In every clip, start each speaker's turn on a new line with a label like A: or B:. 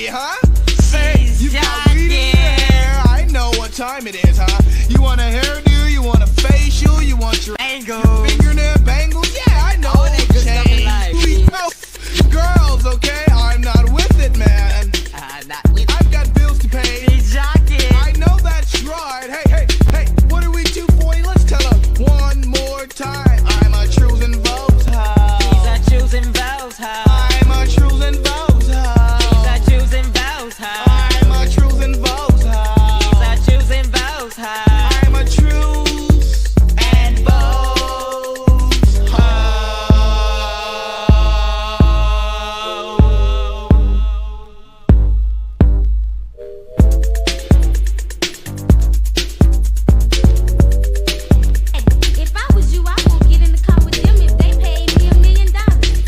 A: baby, huh? Say, you got weed in your hair. I know what time it is, huh? You want a hairdo, you want a facial, you want your fingernail bangles. Yeah, I know. We know girls, okay? I'm not with it, man. I've got bills to pay. I know that's right. Hey, what are we 240? Let's tell her one more time. I'm a choosing votes hoe.
B: He's a choosing votes hoe.
A: I'm a choosing votes hoe.
B: He's a choosing votes hoe.
A: I'm a choosing votes hoe.
B: He's a choosing votes hoe.
A: I'm a truth and votes hoe.
C: If I was you, I won't get in the car with them if they paid me $1 million.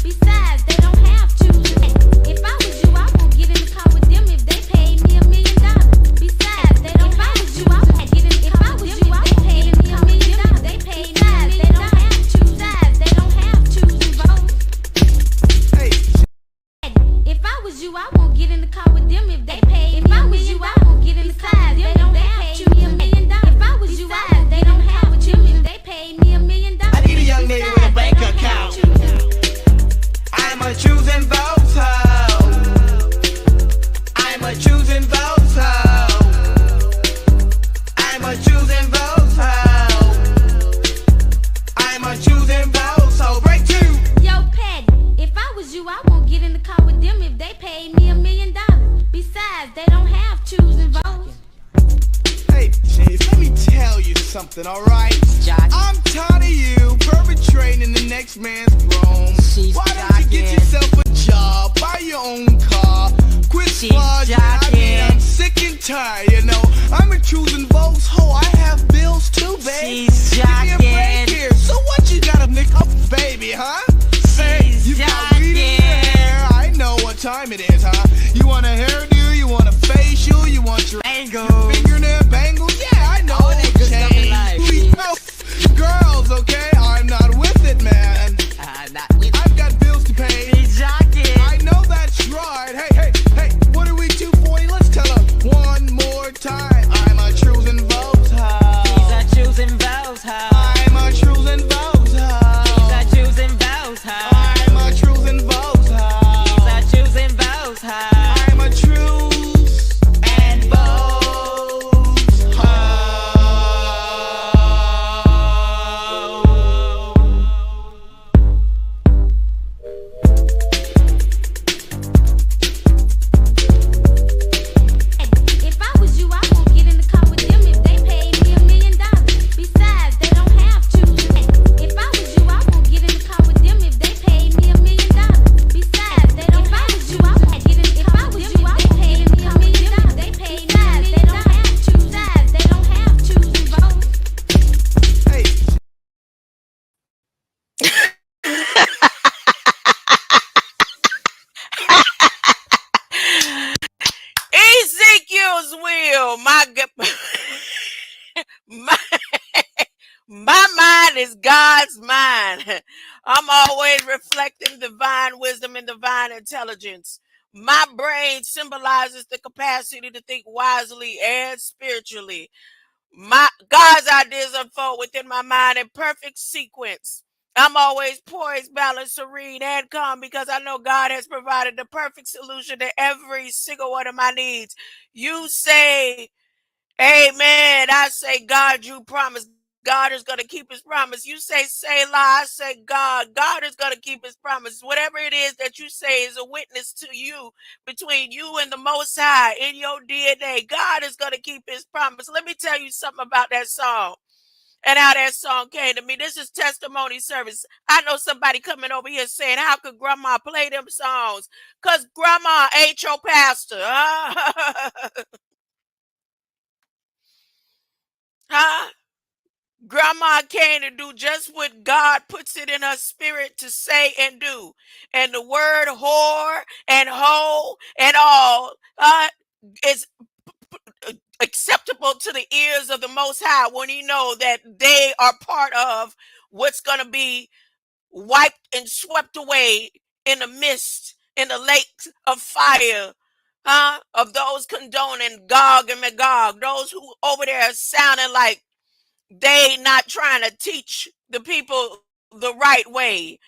C: Besides, they don't have to. If I was you, I won't get in the car with them if they paid me $1 million. Besides, they don't have to. I won't get in the car with them if they paid me $1 million. They paid me $1 million. They don't have to. Besides, they don't have to vote.
A: Hey,
C: If I was you, I won't get in the car with them if they paid me $1 million. I won't get in the car with them if they paid me $1 million. If I was you, I won't they don't have to if they paid me $1 million.
A: I need a young lady with a bank account. I'm a choosing votes hoe. I'm a choosing votes hoe. I'm a choosing votes hoe. I'm a choosing votes hoe. Break two.
C: Yo, Patty, if I was you, I won't get in the car with them if they paid me $1 million. Besides, they don't have choosing votes.
A: Hey, Chase, let me tell you something, alright? I'm tired of you perpetrating the next man's wrong. Why don't you get yourself a job, buy your own car, quit flogging? I mean, I'm sick and tired, you know. I'm a choosing votes hoe. I have bills too, babe. Give me a break here. So what you got a nick up, baby, huh? Say, you got weed in your hair. I know what time it is, huh? You want a hairdo, you want a facial, you want your fingernail bangles. Yeah, I know. We know girls, okay? I'm not with it, man. I've got bills to pay. I know that's right. Hey, what are we 240? Let's tell her one more time. I'm a choosing votes hoe.
B: He's a choosing votes hoe.
A: I'm a choosing votes hoe.
B: He's a choosing votes hoe.
A: I'm a choosing votes hoe.
B: He's a choosing votes hoe.
A: I'm a truth and votes hoe.
C: If I was you, I won't get in the car with them if they paid me $1 million. Besides, they don't have to. If I was you, I won't get in the car with them if they paid me $1 million. Besides, they don't have to. If I was you, I won't get in the car with them if they paid me $1 million. They paid me $1 million. They don't have to. Besides, they don't have to vote.
A: Hey,
D: Ezekiel's will. My, my mind is God's mind. I'm always reflecting divine wisdom and divine intelligence. My brain symbolizes the capacity to think wisely and spiritually. God's ideas unfold within my mind in perfect sequence. I'm always poised, balanced, serene, and calm because I know God has provided the perfect solution to every single one of my needs. You say, amen. I say, God, you promised. God is going to keep his promise. You say, Selah. I say, God is going to keep his promise. Whatever it is that you say is a witness to you, between you and the Most High in your DNA. God is going to keep his promise. Let me tell you something about that song and how that song came to me. This is testimony service. I know somebody coming over here saying, how could grandma play them songs? Because grandma ain't your pastor. Huh? Grandma came to do just what God puts it in her spirit to say and do. And the word whore and hoe and all is acceptable to the ears of the Most High when he know that they are part of what's going to be wiped and swept away in the mist, in the lake of fire of those condoning Gog and Magog, those who over there sounding like they not trying to teach the people the right way.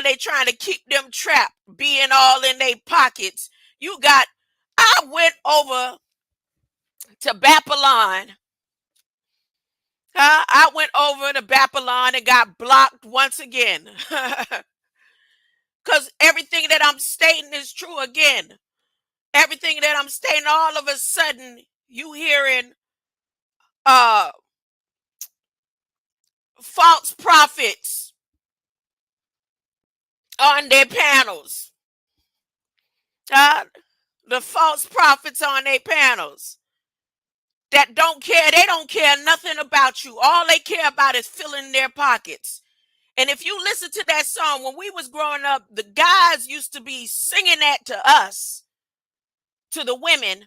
D: They trying to keep them trapped, being all in their pockets. I went over to Babylon. I went over to Babylon and got blocked once again. Because everything that I'm stating is true again. Everything that I'm stating, all of a sudden, you hearing false prophets on their panels. The false prophets on their panels that don't care. They don't care nothing about you. All they care about is filling their pockets. And if you listen to that song, when we was growing up, the guys used to be singing that to us, to the women,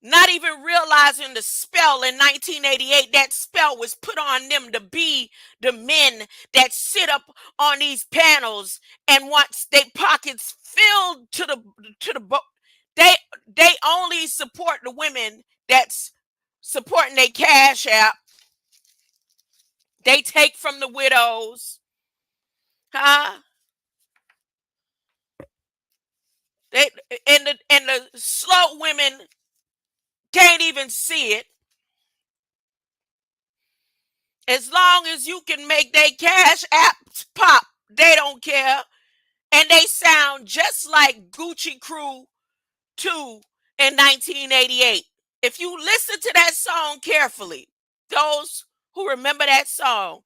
D: not even realizing the spell in 1988. That spell was put on them to be the men that sit up on these panels and want their pockets filled to the they only support the women that's supporting their cash app. They take from the widows. They and the slow women can't even see it. As long as you can make their cash apps pop, they don't care. And they sound just like Gucci Crew 2 in 1988. If you listen to that song carefully, those who remember that song,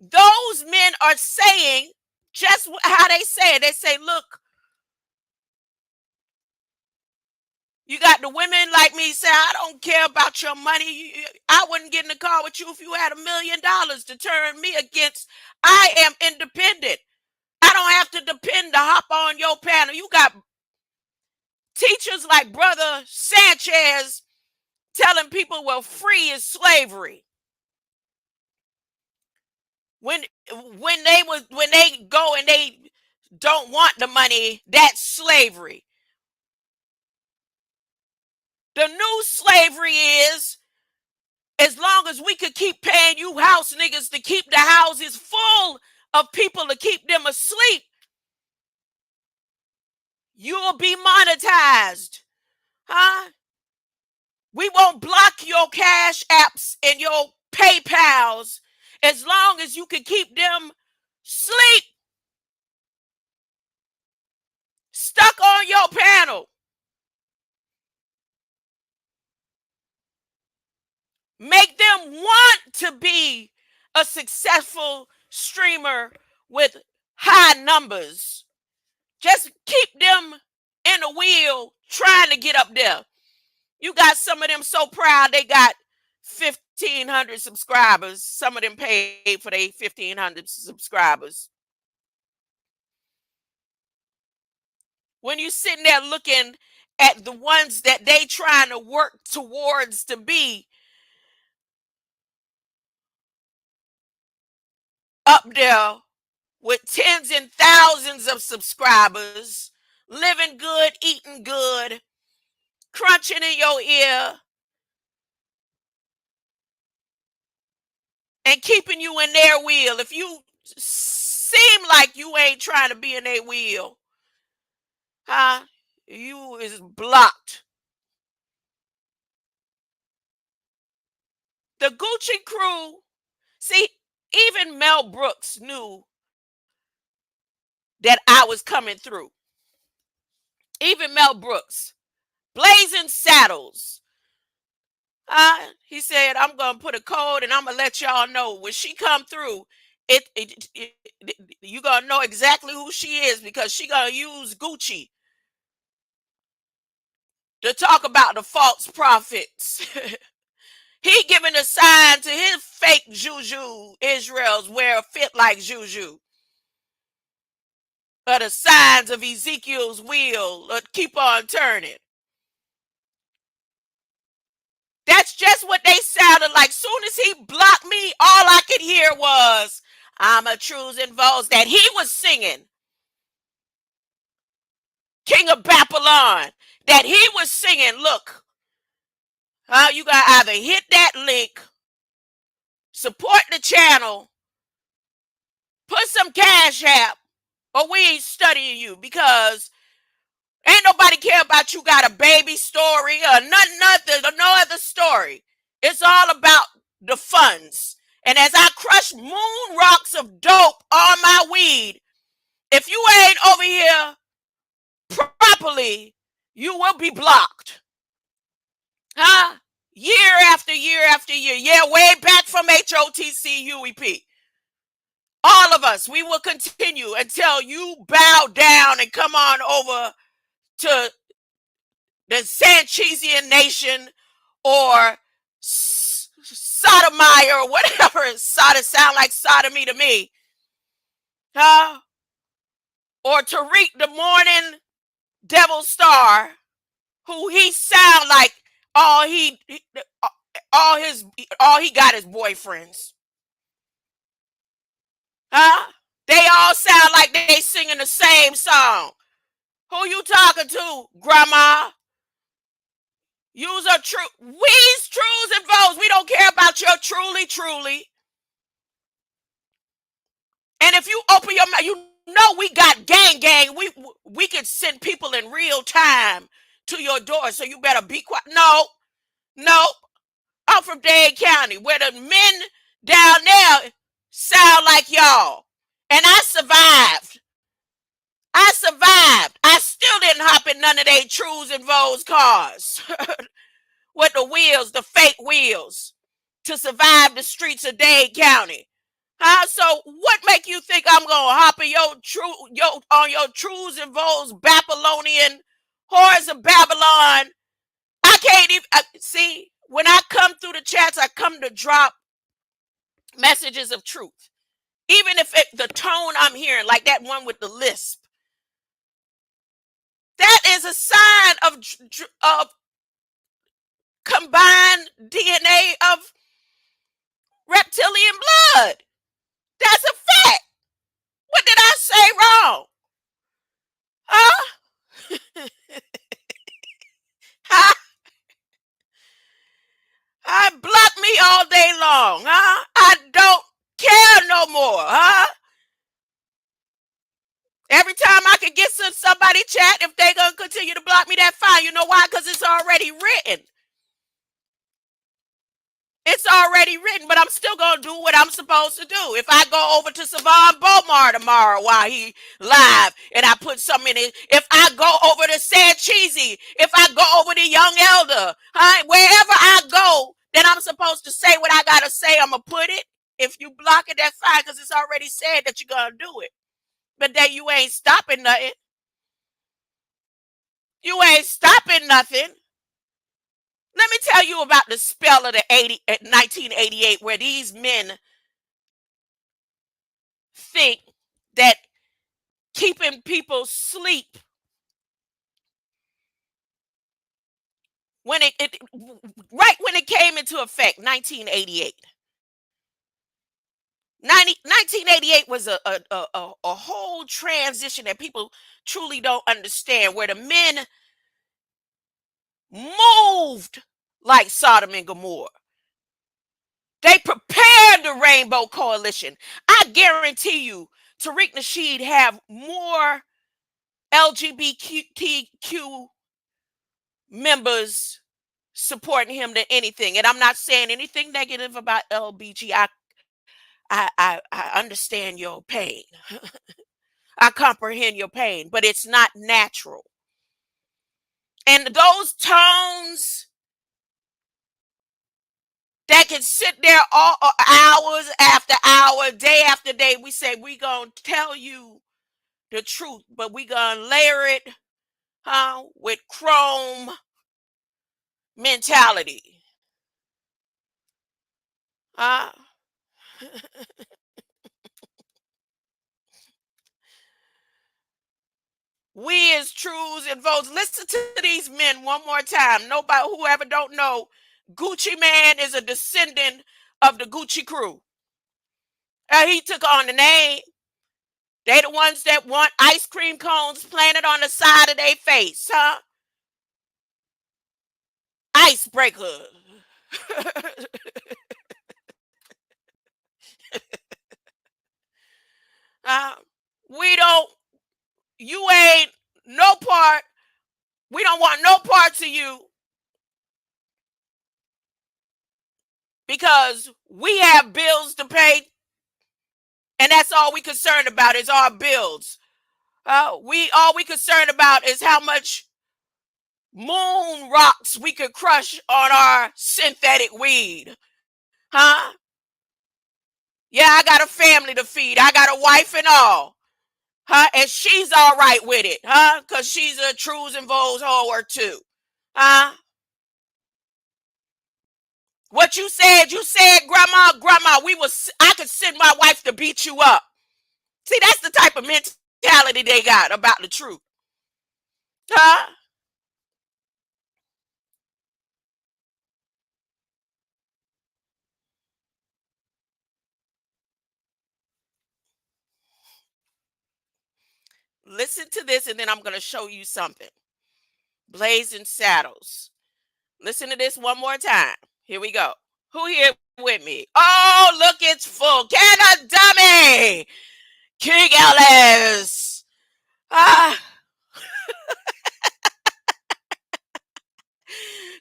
D: those men are saying just how they say it. They say, look, you got the women like me say, I don't care about your money. I wouldn't get in the car with you if you had $1 million to turn me against. I am independent. I don't have to depend to hop on your panel. You got teachers like Brother Sanchez telling people, well, free is slavery. When they go and they don't want the money, that's slavery. The new slavery is, as long as we could keep paying you house niggas to keep the houses full of people to keep them asleep, you'll be monetized. We won't block your cash apps and your PayPals as long as you can keep them sleep, stuck on your panel. Make them want to be a successful streamer with high numbers. Just keep them in the wheel trying to get up there. You got some of them so proud they got 1,500 subscribers. Some of them paid for their 1,500 subscribers. When you're sitting there looking at the ones that they trying to work towards to be up there with tens and thousands of subscribers, living good, eating good, crunching in your ear, and keeping you in their wheel. If you seem like you ain't trying to be in their wheel, you is blocked. The Gucci Crew, see, even Mel Brooks knew that I was coming through. Even Mel Brooks, Blazing Saddles. He said, I'm going to put a code and I'm going to let y'all know when she come through, you're going to know exactly who she is, because she going to use Gucci to talk about the false prophets. He giving a sign to his fake Juju Israel's wear a fit like Juju. Or the signs of Ezekiel's wheel keep on turning. That's just what they sounded like. Soon as he blocked me, all I could hear was, I'm a choosing voice, that he was singing. King king of Babylon that he was singing. Look, you got to either hit that link, support the channel, put some cash app, or we ain't studying you, because ain't nobody care about you got a baby story or nothing, or no other story. It's all about the funds. And as I crush moon rocks of dope on my weed, if you ain't over here properly, you will be blocked. Huh? Year after year after year. Yeah, way back from HOTC UEP. All of us, we will continue until you bow down and come on over to the Sanchezian nation or sodomite or whatever. Sodom sound like sodomy to me. Huh? Or Tariq the Morning Devil Star, who he sound like all he got is boyfriends. Huh? They all sound like they singing the same song. Who you talking to, grandma? Use a true. We's, trues, and votes. We don't care about your truly. And if you open your mouth, you know we got gang. We can send people in real time to your door, so you better be quiet. No. I'm from Dade County, where the men down there sound like y'all. And I survived. I still didn't hop in none of they trues and voes cars with the wheels, the fake wheels, to survive the streets of Dade County. Huh? So what make you think I'm gonna hop in on your trues and voes Babylonian hordes of Babylon? I can't even see. When I come through the chats, I come to drop messages of truth. Even if the tone I'm hearing, like that one with the lisp, that is a sign of combined DNA of reptilian blood. That's a fact. What did I say wrong? Huh? Block me all day long, huh? I don't care no more, huh? Every time I can get somebody chat, if they gonna continue to block me, that's fine. You know why? Because it's already written. It's already written, but I'm still gonna do what I'm supposed to do. If I go over to Savon Bomar tomorrow while he live and I put something in it, if I go over to Sancheezi, if I go over to Young Elder, huh? Wherever I go, then I'm supposed to say what I gotta say. I'm gonna put it. If you block it, that's fine, because it's already said that you're gonna do it. But then you ain't stopping nothing. You ain't stopping nothing. Let me tell you about the spell of 1988, where these men think that keeping people asleep, when right when it came into effect, 1988. 1988 was a whole transition that people truly don't understand, where the men moved like Sodom and Gomorrah. They prepared the Rainbow Coalition. I guarantee you, Tariq Nasheed have more LGBTQ members supporting him than anything. And I'm not saying anything negative about LBG. I understand your pain. I comprehend your pain, but it's not natural. And those tones that can sit there all hours after hour, day after day, we say we gonna tell you the truth, but we gonna layer it, with chrome mentality. We as trues and votes, listen to these men one more time. Nobody, whoever don't know, Gucci Man is a descendant of the Gucci crew. He took on the name. They the ones that want ice cream cones planted on the side of their face, huh? Icebreaker. uh, we don't, you ain't no part, we don't want no parts of you because we have bills to pay, and that's all we concerned about is our bills. We all we concerned about is how much moon rocks we could crush on our synthetic weed. Huh? Yeah, I got a family to feed. I got a wife and all. Huh? And she's all right with it. Huh? Because she's a trues and vows whore too. Huh? What you said, grandma, I could send my wife to beat you up. See, that's the type of mentality they got about the truth. Huh? Listen to this, and then I'm going to show you something. Blazing Saddles. Listen to this one more time. Here we go. Who here with me? Oh, look, it's full. Can a dummy? King Ellis. Ah.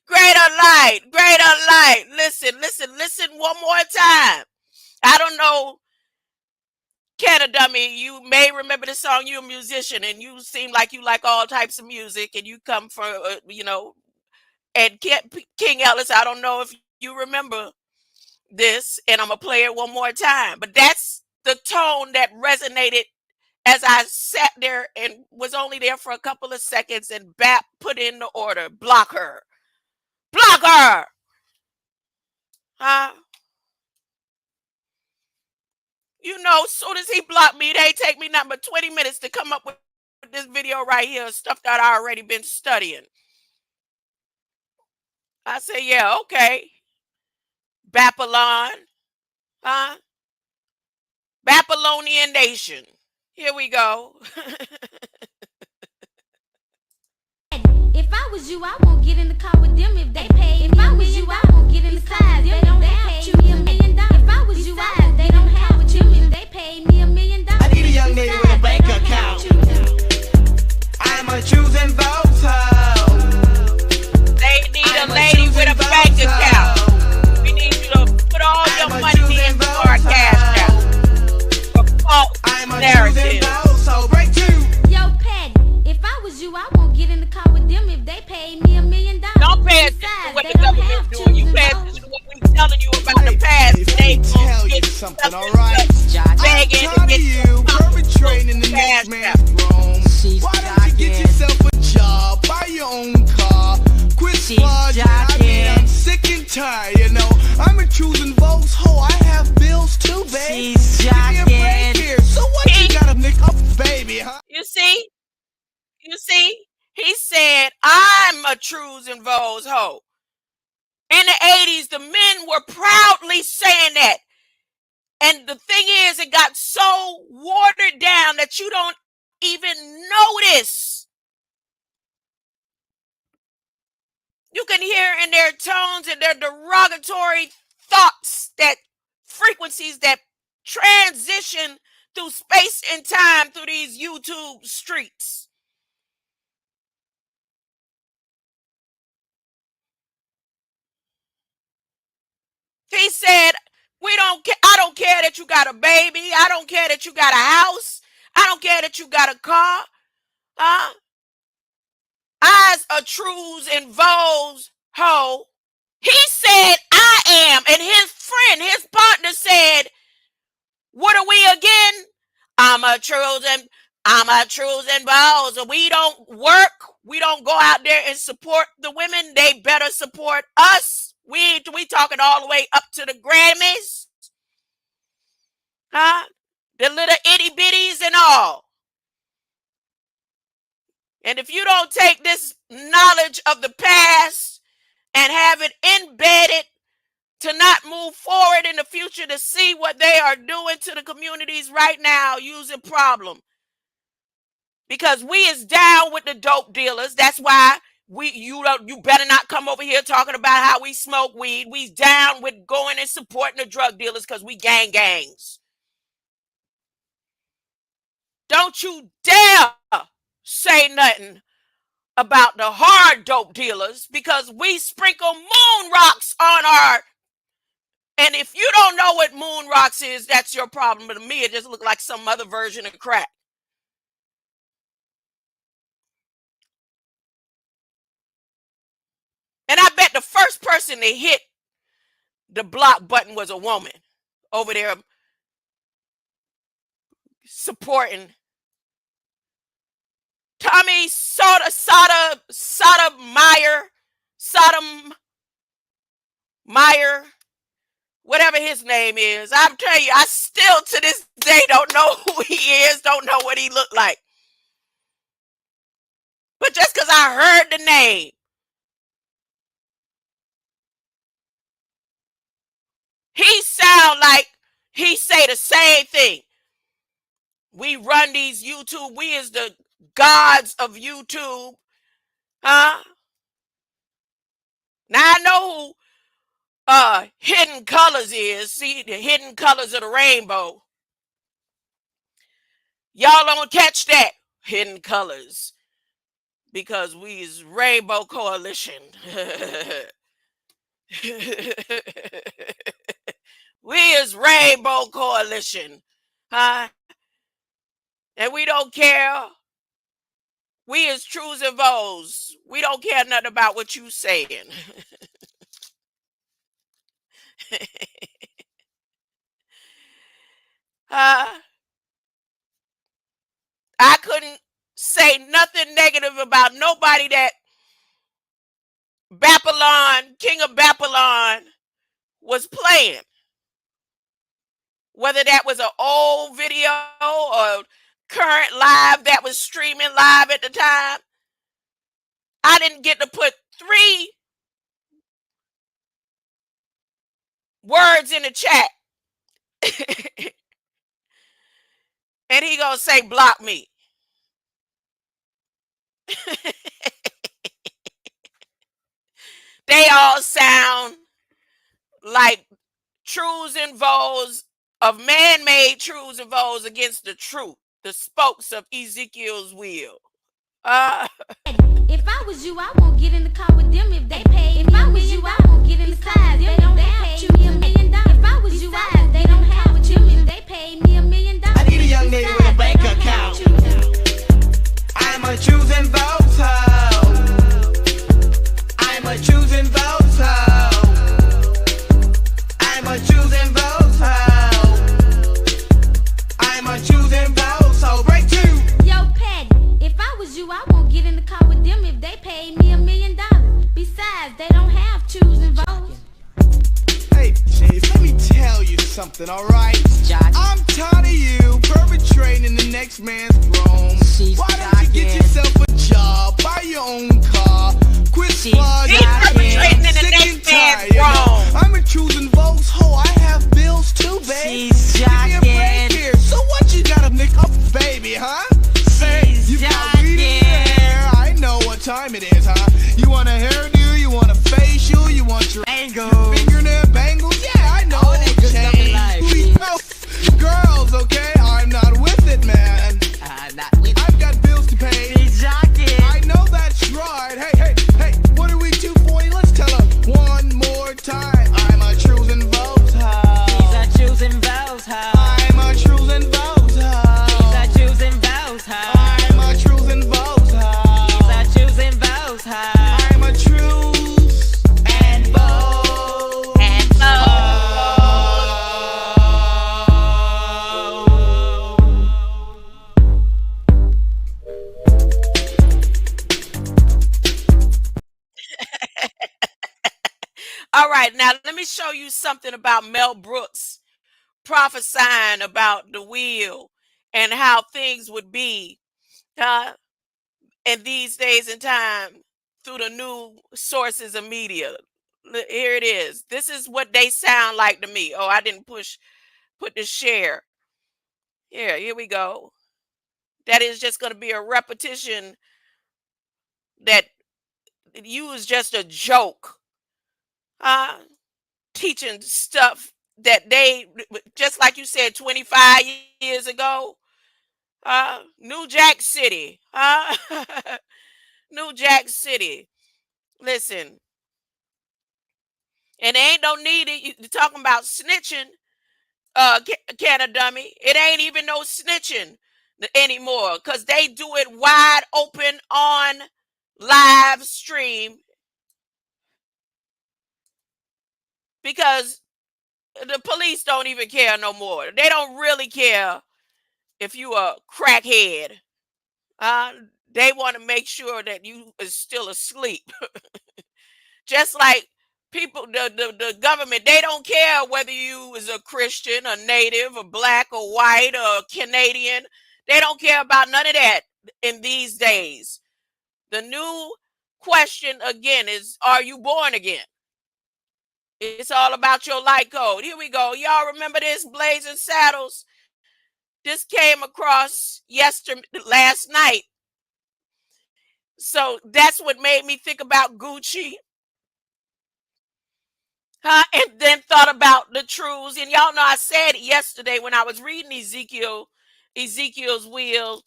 D: Greater light. Listen one more time. I don't know. Can a dummy, you may remember the song. You're a musician and you seem like you like all types of music and you come from, and King Ellis, I don't know if you remember this, and I'm going to play it one more time. But that's the tone that resonated as I sat there and was only there for a couple of seconds, and BAP put in the order, block her. Block her! Huh? You know, as soon as he blocked me, they take me nothing but 20 minutes to come up with this video right here, stuff that I already been studying. I say, yeah, okay. Babylon. Huh? Babylonian nation. Here we go.
C: If I was you, I won't get in the car with them if they pay. If I was you, I won't get in the car with them if they have me $1 million. If I was you, they don't have with you if they paid me $1 million.
A: I need a young lady with a bank account. I'm a choosing votes hoe.
D: They need a lady with a bank account. We need you to put all your money into our cash out. For false narrative.
A: So break two.
C: Yo, Patty, if I was you, I won't get in the car with them if they paid me $1 million.
D: Don't pay attention to what the government's doing. You pay attention to what we're telling you about the past.
A: Let me tell you something, alright? I'm tired of you perpetrating the next man's throne. Why don't you get yourself a job, buy your own car, quit flogging? I'm sick and tired, you know. I'm a choosing votes hoe. I have bills too, babe. Give me a break here. So what you got a nick up, baby, huh?
D: You see? He said, I'm a trues and vows hoe. In the 80s, the men were proudly saying that. And the thing is, it got so watered down that you don't even notice. You can hear in their tones and their derogatory thoughts, that frequencies that transition through space and time through these YouTube streets. He said, I don't care that you got a baby. I don't care that you got a house. I don't care that you got a car. I's a trues and vows hoe. He said, I am. And his partner said, what are we again? I'm a trues and vows. We don't work. We don't go out there and support the women. They better support us. We talking all the way up to the Grammys. Huh? The little itty bitties and all. And if you don't take this knowledge of the past and have it embedded to not move forward in the future to see what they are doing to the communities right now using problem. Because we is down with the dope dealers. That's why you better not come over here talking about how we smoke weed. We down with going and supporting the drug dealers because we gangs. Don't you dare say nothing about the hard dope dealers, because we sprinkle moon rocks on our. And if you don't know what moon rocks is, that's your problem. But to me, it just looked like some other version of crack. And I bet the first person to hit the block button was a woman over there supporting Tommy Sodom Meyer, whatever his name is. I'm telling you, I still to this day don't know who he is, don't know what he looked like. But just because I heard the name, he sound like he say the same thing. We run these YouTube. We is the gods of YouTube. Huh? Now I know who Hidden Colors is. See, the Hidden Colors of the Rainbow. Y'all don't catch that. Hidden Colors. Because we is Rainbow Coalition. We is Rainbow Coalition. Huh? And we don't care. We is trues and voes. We don't care nothing about what you saying. I couldn't say nothing negative about nobody that Babylon, King of Babylon, was playing. Whether that was an old video or current live that was streaming live at the time. I didn't get to put 3 words in the chat. And he gonna say block me. They all sound like truths and vows of man-made truths and vows against the truth, the spokes of Ezekiel's wheel.
C: If I was you, I won't get in the car with them if they pay. If I was you, I won't get in the car with them. They don't have me $1 million. If I was you, they don't have with you if they paid me $1 million.
A: I need a young lady with a bank account. I'm a choosing votes hoe. I'm a choosing votes hoe. I'm a choosing votes hoe. I'm a choosing votes hoe. Break 2.
C: Yo, Patty, if I was you, I won't get in the car with them if they paid me $1 million. Besides, they don't have choosing votes.
A: Hey, Chief, let me tell you something, alright? I'm tired of you perpetrating the next man's wrong. Why don't you get yourself a job, buy your own car, quit slugging,
D: perpetrating in the next man's wrong.
A: I'm a choosing votes hoe, I have bills too, babe. Give me a break here. So what you got a nick up, baby, huh? Say, you got weed in your hair, I know what time it is, huh? You want a hairdo, you want a facial, you want your fingernail bangles, yeah, I know. We know girls, okay? I'm not with it, man. I've got bills to pay. I know that's right. Hey, what are we 240? Let's tell her one more time. I'm a choosing votes hoe.
B: He's a choosing vows how.
A: I'm a choosing votes hoe.
B: He's a choosing vows how.
A: I'm a choosing votes hoe.
B: He's a choosing vows how.
A: I'm a truth and vote
D: And all right, now let me show you something about Mel Brooks prophesying about the wheel and how things would be in these days and time through the new sources of media. Here it is. This is what they sound like to me. Oh, I didn't put the share. Here we go. That is just going to be a repetition that you is just a joke. Teaching stuff that they, just like you said 25 years ago. New Jack City. New Jack City. Listen. And they ain't no need it. You're talking about snitching, can of dummy. It ain't even no snitching anymore because they do it wide open on live stream because the police don't even care no more. They don't really care if you a crackhead. They want to make sure that you is still asleep. Just like people, the government, they don't care whether you is a Christian, a native, a black, or white, or Canadian. They don't care about none of that in these days. The new question again is, are you born again? It's all about your light code. Here we go. Y'all remember this? Blazing Saddles. This came across last night. So that's what made me think about Gucci. And then thought about the truths. And y'all know I said yesterday when I was reading Ezekiel's will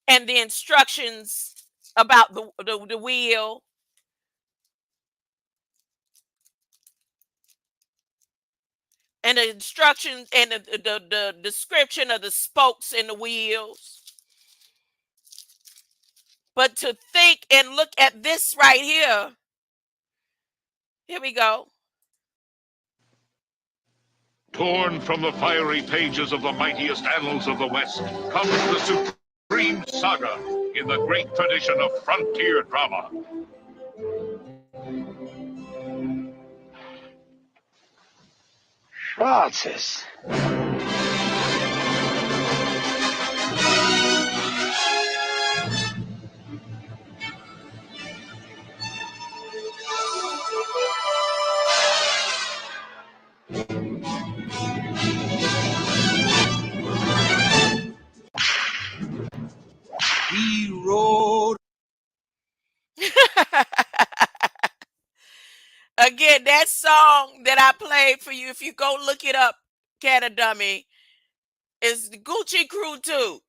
D: and the instructions about the wheel. And the instructions and the description of the spokes in the wheels. But to think and look at this right here. Here we go.
E: Torn from the fiery pages of the mightiest annals of the West comes the supreme saga in the great tradition of frontier drama.
F: Francis.
A: He rode.
D: Again, that song that I played for you, if you go look it up, Cat a Dummy, is Gucci Crew 2.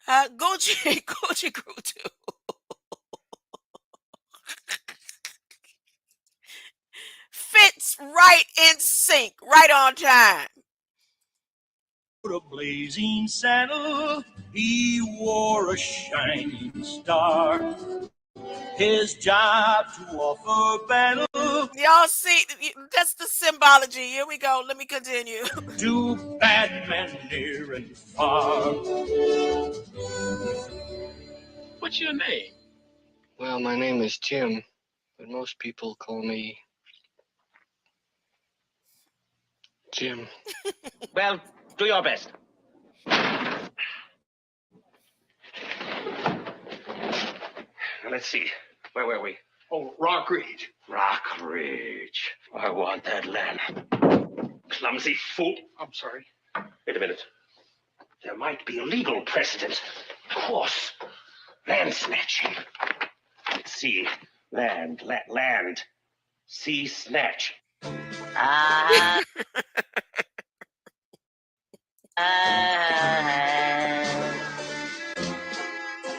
D: Gucci Crew 2. Fits right in sync, right on time.
A: A blazing saddle, he wore a shining star. His job to offer battle.
D: Y'all see, that's the symbology. Here we go. Let me continue.
A: To bad men near and far.
F: What's your name? Well, my name is Jim, but most people call me Jim.
G: Well, do your best. Let's see. Where were we?
F: Oh, Rock Ridge.
G: Rock Ridge. I want that land. Clumsy fool.
F: I'm sorry.
G: Wait a minute. There might be a legal precedent. Of course. Land snatching. Let's see. Land. Sea snatch.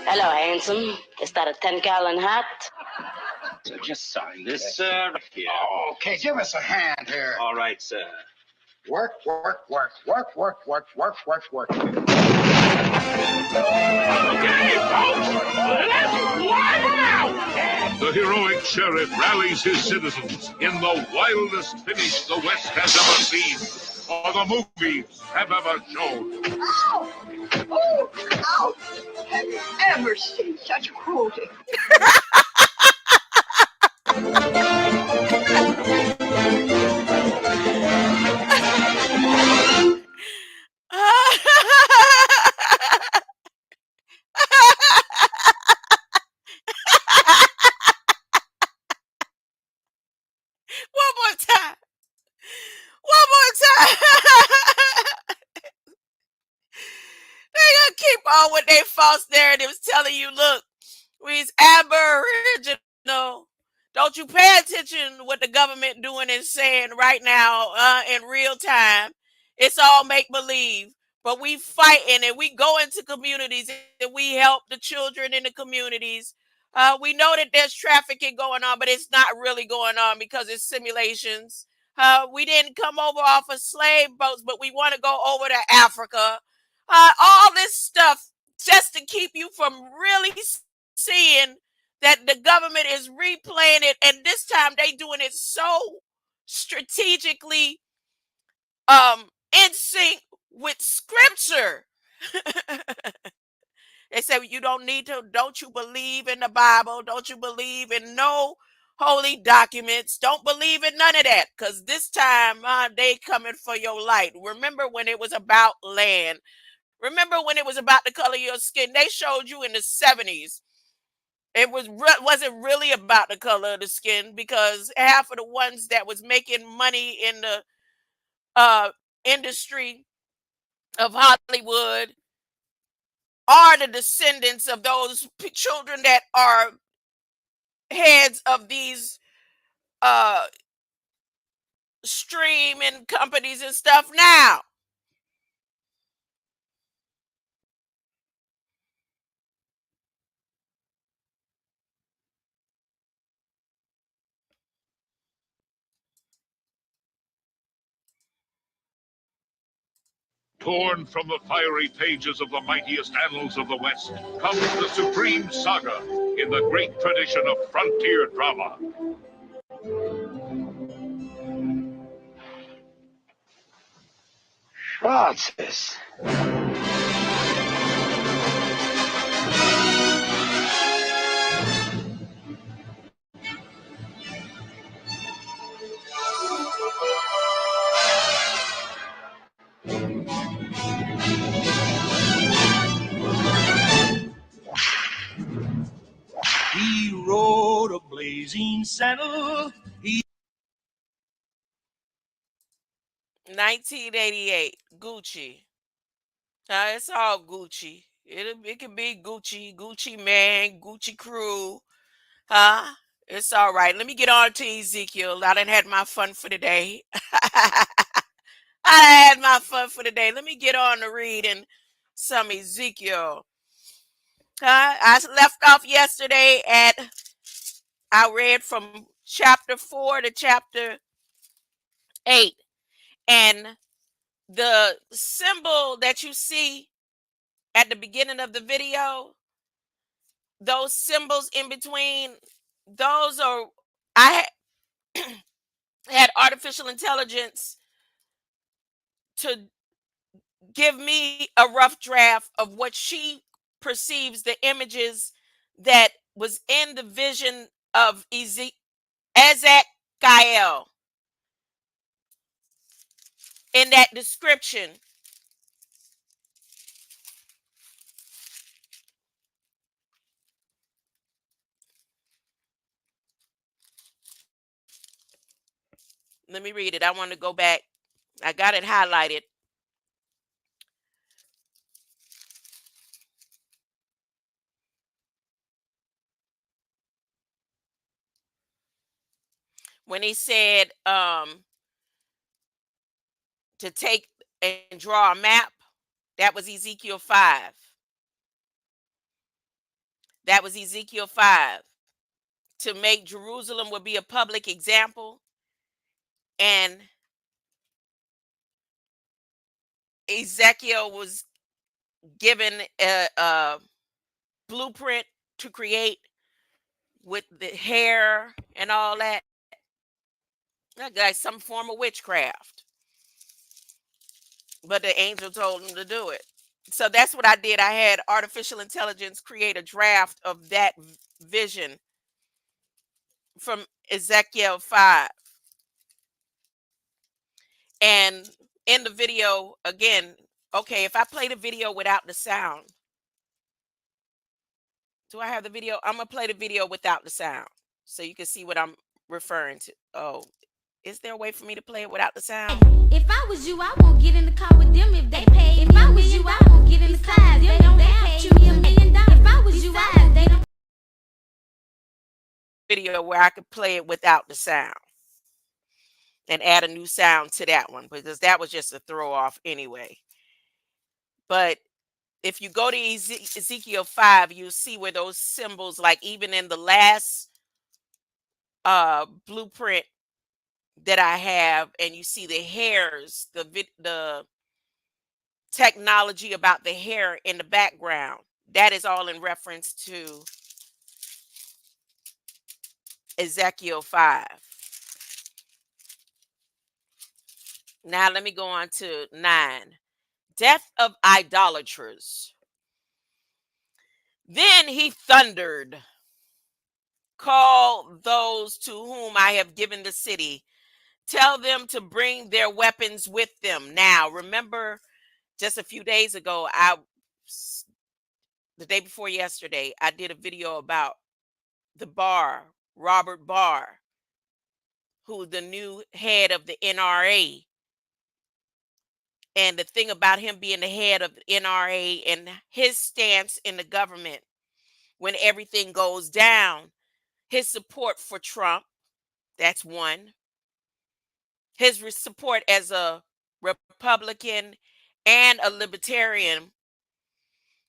H: Hello, handsome. Is that a 10-gallon hat?
G: So just sign this, sir. Here.
I: Okay, give us a hand here.
G: All right, sir.
I: Work.
G: Okay, folks. Let's wind it out.
E: The heroic sheriff rallies his citizens in the wildest finish the West has ever seen, or the movies have ever shown.
J: Ow! Oh, ow! Have you ever seen such cruelty?
D: on with their false narratives telling you, look, we's Aboriginal. Don't you pay attention what the government doing and saying right now in real time. It's all make believe. But we fighting and we go into communities and we help the children in the communities. We know that there's trafficking going on, but it's not really going on because it's simulations. We didn't come over off of slave boats, but we want to go over to Africa. All this stuff just to keep you from really seeing that the government is replaying it, and this time they doing it so strategically in sync with scripture. They say you don't you believe in the Bible? Don't you believe in no holy documents? Don't believe in none of that, because this time they coming for your light. Remember when it was about land? Remember when it was about the color of your skin? They showed you in the 70s. It wasn't really about the color of the skin, because half of the ones that was making money in the industry of Hollywood are the descendants of those children that are heads of these streaming companies and stuff now.
E: Torn from the fiery pages of the mightiest annals of the West comes the supreme saga in the great tradition of frontier drama.
I: Francis.
A: He rode a blazing saddle.
D: 1988, Gucci. It's all Gucci. It can be Gucci, Gucci man, Gucci crew. It's all right. Let me get on to Ezekiel. I done had my fun for the day. I had my fun for the day. Let me get on to reading some Ezekiel. I left off yesterday I read from chapter 4 to chapter 8. And the symbol that you see at the beginning of the video, those symbols in between, those are, I had artificial intelligence to give me a rough draft of what she perceives the images that was in the vision of EZEKIEL. In that description. Let me read it. I want to go back. I got it highlighted. When he said to take and draw a map, that was Ezekiel 5. That was Ezekiel 5. To make Jerusalem would be a public example. And Ezekiel was given a blueprint to create with the hair and all that. That guy's some form of witchcraft. But the angel told him to do it. So that's what I did. I had artificial intelligence create a draft of that vision from Ezekiel 5. And in the video, again, okay, if I play the video without the sound, do I have the video? I'm going to play the video without the sound so you can see what I'm referring to. Oh, is there a way for me to play it without the sound?
C: If I was you, I won't get in the car with them if they pay. If I was you, I won't get in the car. They don't have
D: video where I could play it without the sound and add a new sound to that one because that was just a throw off anyway. But if you go to Ezekiel 5, you'll see where those symbols, like even in the last blueprint that I have, and you see the hairs, the technology about the hair in the background. That is all in reference to Ezekiel 5. Now let me go on to 9. Death of idolaters. Then he thundered, call those to whom I have given the city. Tell them to bring their weapons with them. Now, remember, just a few days ago, the day before yesterday, I did a video about the Robert Barr, who's the new head of the NRA. And the thing about him being the head of the NRA and his stance in the government when everything goes down, his support for Trump, that's one. His support as a Republican and a libertarian,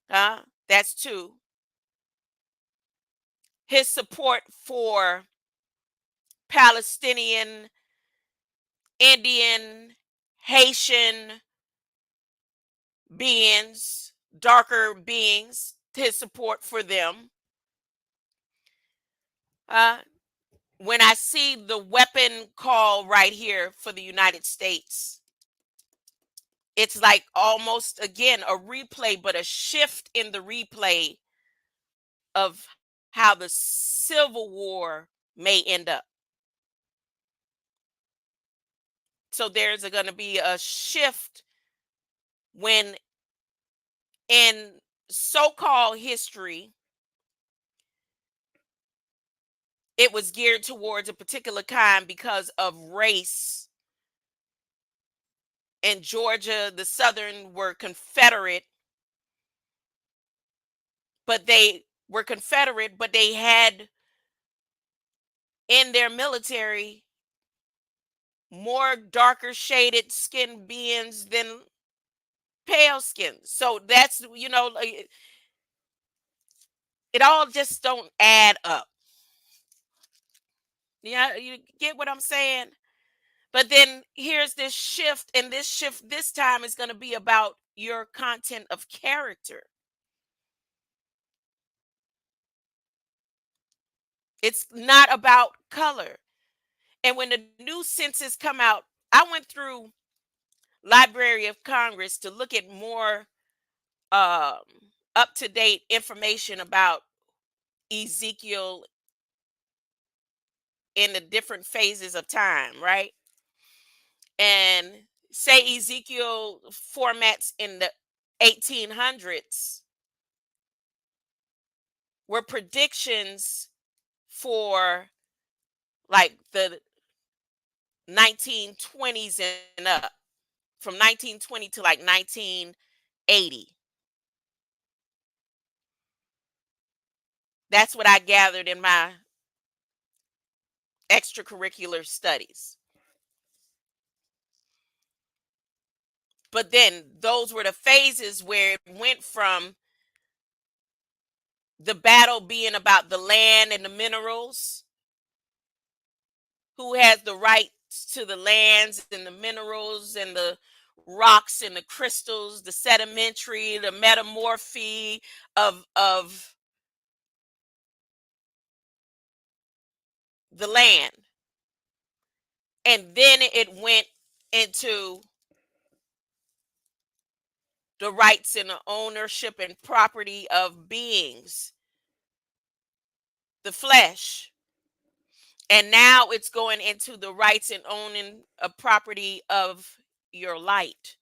D: that's two. His support for Palestinian, Indian, Haitian beings, darker beings, his support for them. When I see the weapon call right here for the United States, it's like almost, again, a replay, but a shift in the replay of how the Civil War may end up. So there's going to be a shift when in so-called history, it was geared towards a particular kind because of race. In Georgia, the Southern were Confederate, but they had in their military more darker shaded skin beings than pale skin. So that's, it all just don't add up. Yeah, you get what I'm saying? But then here's this shift, and this shift this time is going to be about your content of character. It's not about color. And when the new census come out, I went through Library of Congress to look at more up-to-date information about Ezekiel in the different phases of time, right? And say Ezekiel formats in the 1800s were predictions for like the 1920s and up, from 1920 to like 1980. That's what I gathered in my extracurricular studies. But then those were the phases where it went from the battle being about the land and the minerals, who has the rights to the lands and the minerals and the rocks and the crystals, the sedimentary, the metamorphy of the land. And then it went into the rights and the ownership and property of beings, the flesh. And now it's going into the rights and owning a property of your light.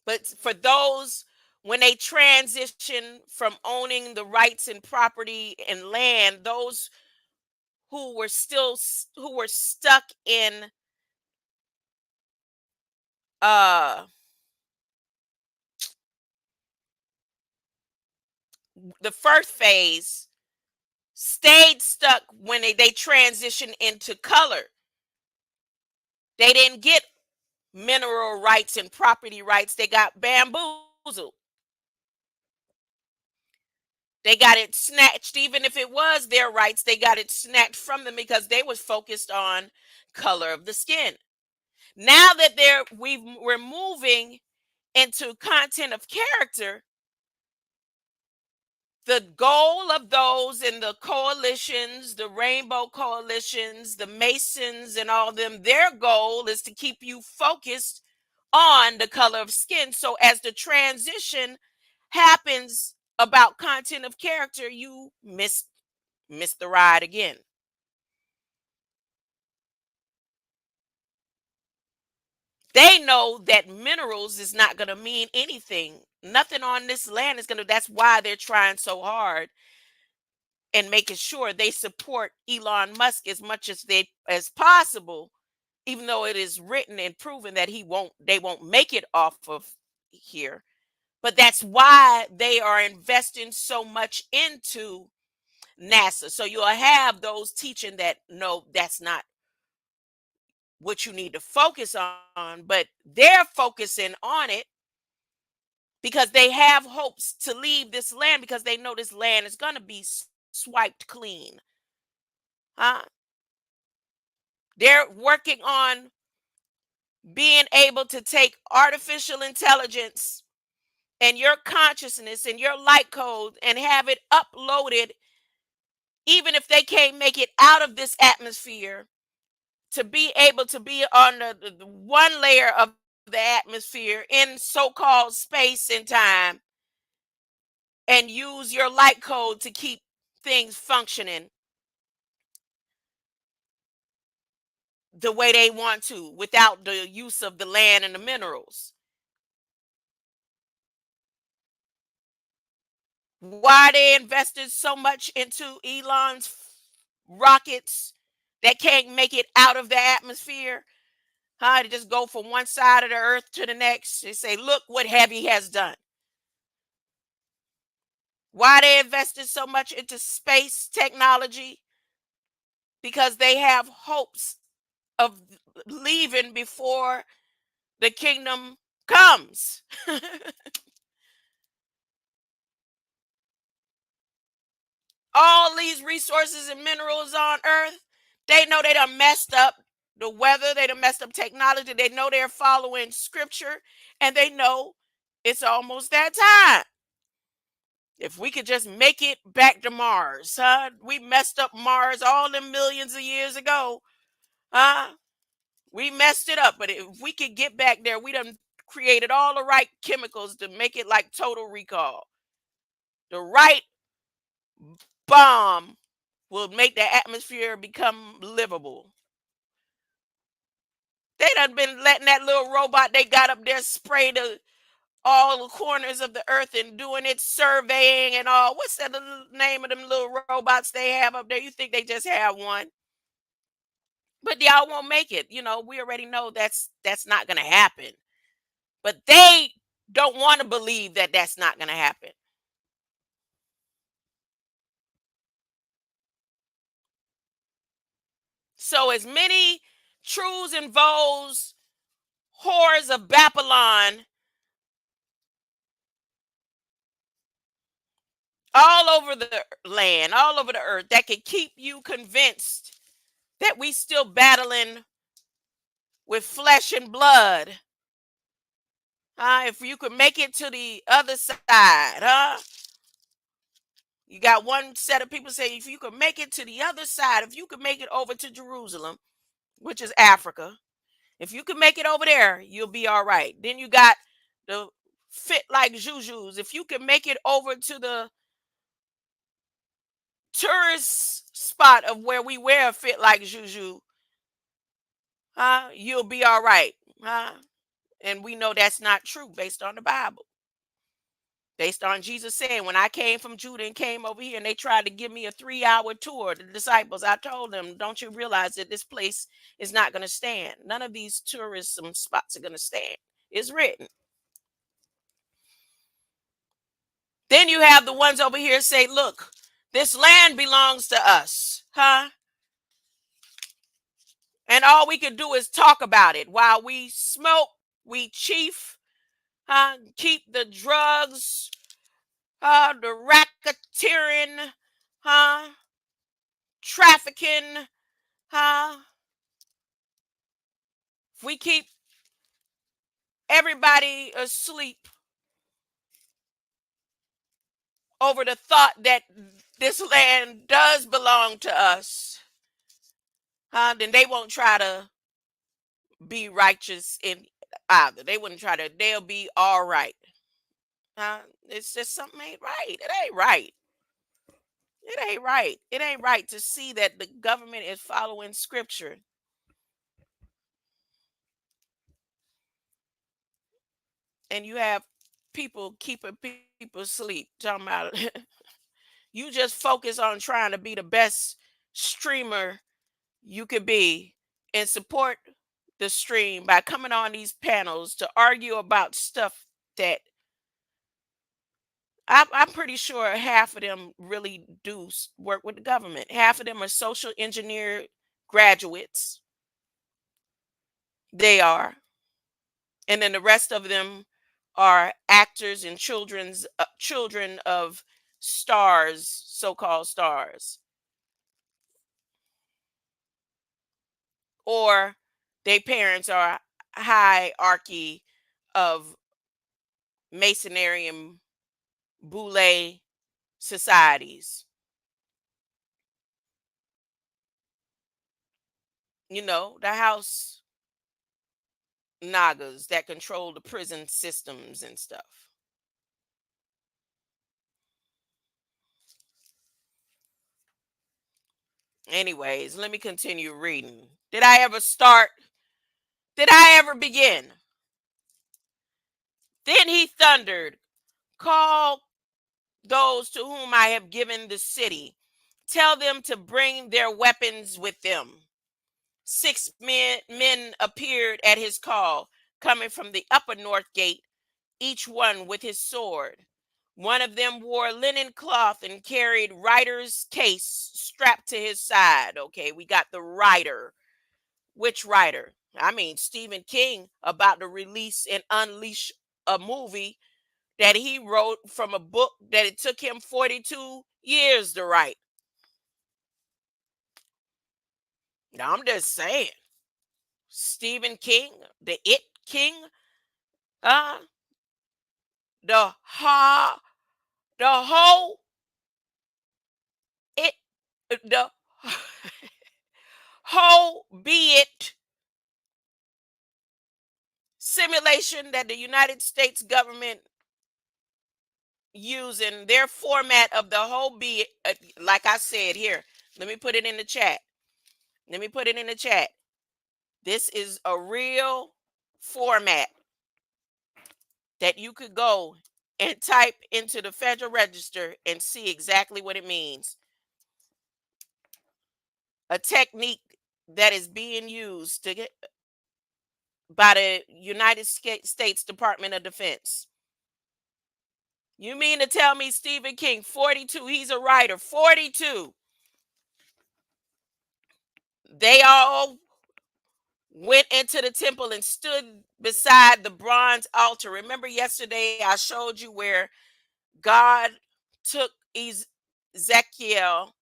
D: But for those, when they transition from owning the rights and property and land, those who were stuck in the first phase, stayed stuck when they transitioned into color. They didn't get mineral rights and property rights. They got bamboozled. They got it snatched. Even if it was their rights, they got it snatched from them because they was focused on color of the skin. Now that we're moving into content of character, the goal of those in the coalitions, the rainbow coalitions, the Masons and all them, their goal is to keep you focused on the color of skin. So as the transition happens about content of character, you miss the ride again. They know that minerals is not going to mean anything. Nothing on this land is going to, that's why they're trying so hard and making sure they support Elon Musk as much as possible, even though it is written and proven that they won't make it off of here. But that's why they are investing so much into NASA. So you'll have those teaching that no, that's not what you need to focus on, but they're focusing on it because they have hopes to leave this land because they know this land is going to be swiped clean. They're working on being able to take artificial intelligence and your consciousness and your light code and have it uploaded, even if they can't make it out of this atmosphere, to be able to be on the one layer of the atmosphere in so-called space and time and use your light code to keep things functioning the way they want to without the use of the land and the minerals. Why they invested so much into Elon's rockets that can't make it out of the atmosphere? To just go from one side of the earth to the next. They say, look what he has done. Why they invested so much into space technology? Because they have hopes of leaving before the kingdom comes. All these resources and minerals on earth, they know they done messed up the weather, they done messed up technology, they know they're following scripture, and they know it's almost that time. If we could just make it back to Mars, we messed up Mars all them millions of years ago. We messed it up, but if we could get back there, we done created all the right chemicals to make it like Total Recall. The right bomb will make the atmosphere become livable. They done been letting that little robot they got up there spray all the corners of the earth and doing its surveying and all. What's that name of them little robots they have up there? You think they just have one? But y'all won't make it. We already know that's not going to happen. But they don't want to believe that that's not going to happen. So as many truths and vows, whores of Babylon, all over the land, all over the earth, that can keep you convinced that we still battling with flesh and blood. If you could make it to the other side, you got one set of people say, if you could make it to the other side, if you could make it over to Jerusalem, which is Africa, if you could make it over there, you'll be all right. Then you got the fit like Jujus. If you can make it over to the tourist spot of where we wear fit like Juju, you'll be all right. And we know that's not true based on the Bible. Based on Jesus saying, when I came from Judah and came over here and they tried to give me a 3-hour tour, the disciples, I told them, don't you realize that this place is not going to stand? None of these tourism spots are going to stand. It's written. Then you have the ones over here say, look, this land belongs to us, huh? And all we can do is talk about it while we smoke, we chief, huh? Keep the drugs, the racketeering, huh? Trafficking, huh? If we keep everybody asleep over the thought that this land does belong to us, huh? Then they won't try to be righteous in either. They wouldn't try to, they'll be all right. It's just something ain't right. It ain't right. It ain't right. It ain't right to see that the government is following scripture. And you have people keeping people asleep. Talking about you just focus on trying to be the best streamer you could be and support the stream by coming on these panels to argue about stuff that I'm pretty sure half of them really do work with the government. Half of them are social engineer graduates. They are. And then the rest of them are actors and children of stars, so-called stars. Or their parents are hierarchy of masonry and boule societies. You know, the house nagas that control the prison systems and stuff. Anyways, let me continue reading. Did I ever start? Did I ever begin? Then he thundered, call those to whom I have given the city. Tell them to bring their weapons with them. 6 men appeared at his call, coming from the upper north gate, each one with his sword. One of them wore linen cloth and carried writer's case strapped to his side. Okay, we got the writer. Which writer? I mean, Stephen King about to release and unleash a movie that he wrote from a book that it took him 42 years to write. Now, I'm just saying. Stephen King, the It King, uh, the ha, the whole it, the whole be it simulation that the United States government using their format of the whole be it, like I said here. Let me put it in the chat. Let me put it in the chat. This is a real format that you could go and type into the Federal Register and see exactly what it means. A technique that is being used to get by the United States Department of Defense. You mean to tell me Stephen King, 42, he's a writer, 42. They all went into the temple and stood beside the bronze altar. Remember yesterday I showed you where God took Ezekiel,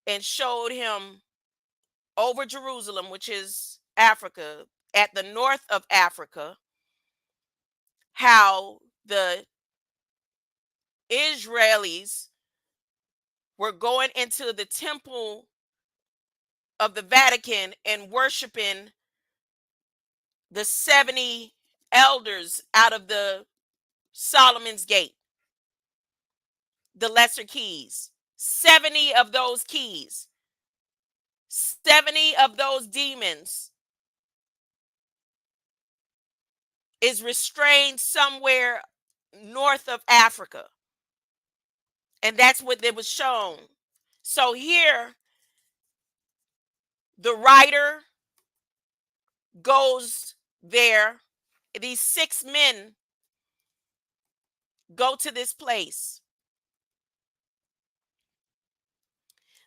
D: and showed him over Jerusalem, which is Africa, at the north of Africa, how the Israelis were going into the temple of the Vatican and worshiping the 70 elders out of the Solomon's Gate, the lesser keys. 70 of those keys, 70 of those demons is restrained somewhere north of Africa. And that's what it was shown. So here, the writer goes there. These 6 men go to this place.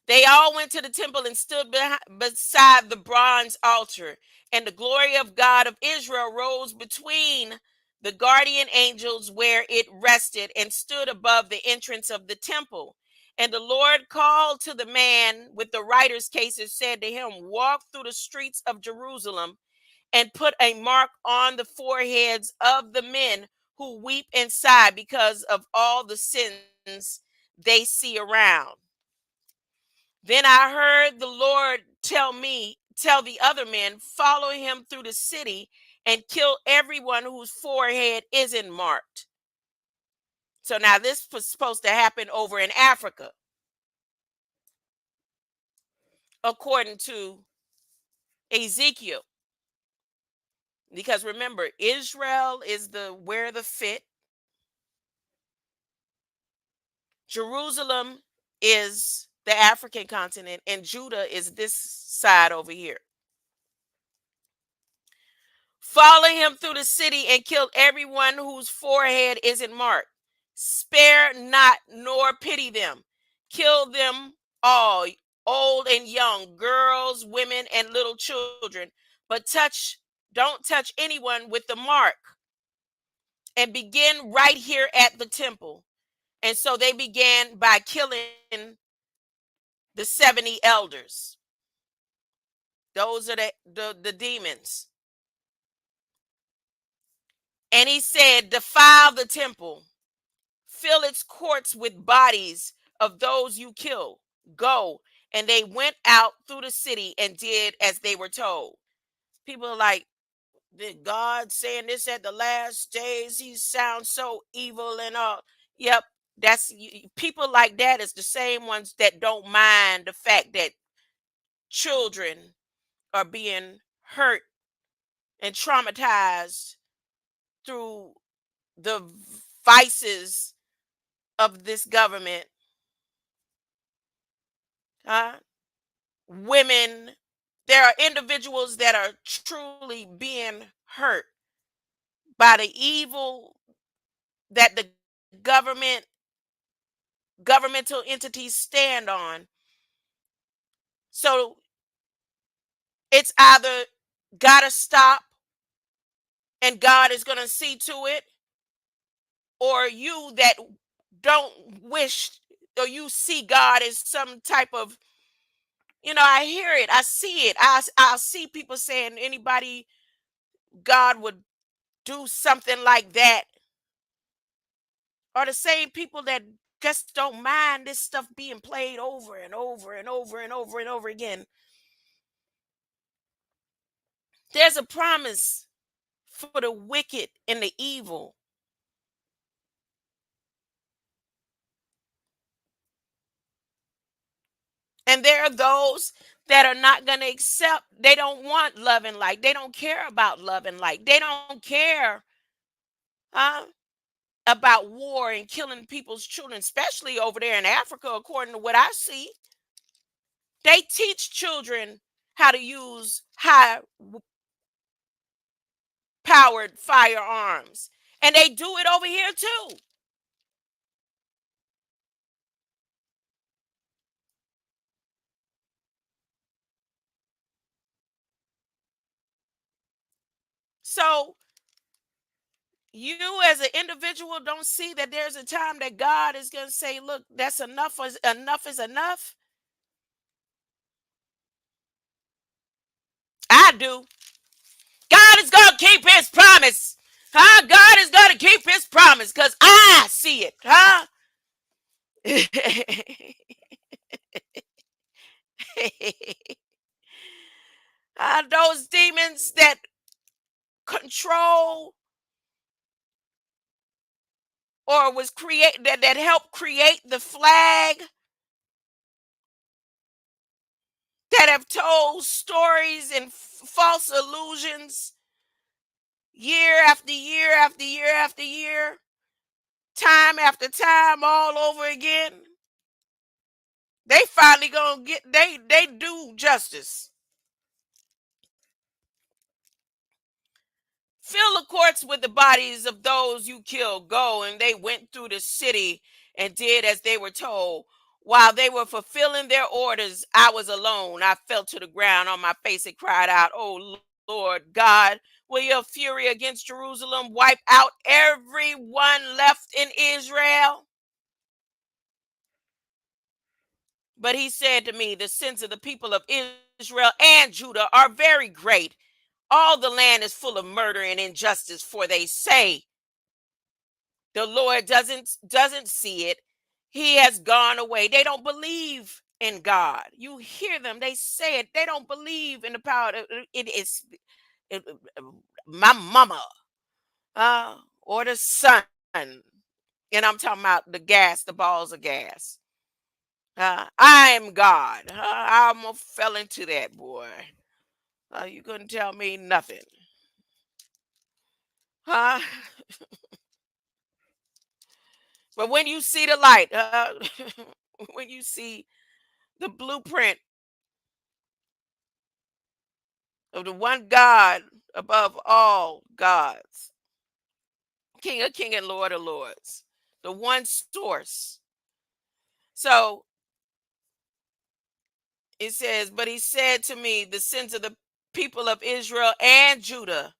D: They all went to the temple and stood beside the bronze altar, and the glory of God of Israel rose between the guardian angels where it rested and stood above the entrance of the temple. And the Lord called to the man with the writer's case and said to him, walk through the streets of Jerusalem and put a mark on the foreheads of the men who weep and sigh because of all the sins they see around. Then I heard the Lord tell the other men, follow him through the city and kill everyone whose forehead isn't marked. So now this was supposed to happen over in Africa, according to Ezekiel. Because remember, Israel is where the fit. Jerusalem is the African continent, and Judah is this side over here. Follow him through the city and kill everyone whose forehead isn't marked. Spare not nor pity them. Kill them all, old and young, girls, women, and little children. But don't touch anyone with the mark. And begin right here at the temple. And so they began by killing the 70 elders. Those are the demons. And he said, defile the temple, fill its courts with bodies of those you kill. Go. And they went out through the city and did as they were told. People are like, did God saying this at the last days? He sounds so evil and all. Yep. That's people like that is the same ones that don't mind the fact that children are being hurt and traumatized through the vices of this government. Women, there are individuals that are truly being hurt by the evil that the governmental entities stand on. So it's either gotta stop and God is gonna see to it, or you that don't wish or you see God as some type of, I hear it, I see it, I'll see people saying anybody God would do something like that are the same people that just don't mind this stuff being played over and over and over and over and over again. There's a promise for the wicked and the evil. And there are those that are not going to accept. They don't want love and light. They don't care about love and light. They don't care about war and killing people's children, especially over there in Africa, according to what I see. They teach children how to use high-powered firearms. And they do it over here too. So you as an individual don't see that there's a time that God is going to say, look, that's enough. Enough is enough. I do. God is going to keep his promise. God is going to keep his promise because I see it. Those demons that control or was create that helped create the flag, that have told stories and false illusions year after year after year after year, time after time, all over again. They finally gonna get they do justice. Fill the courts with the bodies of those you killed. Go. And they went through the city and did as they were told. While they were fulfilling their orders, I was alone. I fell to the ground on my face and cried out, "Oh Lord God, will your fury against Jerusalem wipe out everyone left in Israel?" But he said to me, "The sins of the people of Israel and Judah are very great. All the land is full of murder and injustice, for they say the Lord doesn't see it. He has gone away." They don't believe in God. You hear them, they say it. They don't believe in the power. It is it, my mama or the son. And I'm talking about the gas, the balls of gas. I am God. I almost fell into that, boy. You couldn't tell me nothing. Huh? But when you see the light, when you see the blueprint of the one God above all gods, King of King and Lord of Lords, the one source. So it says, but he said to me, "The sins of the people of Israel and Judah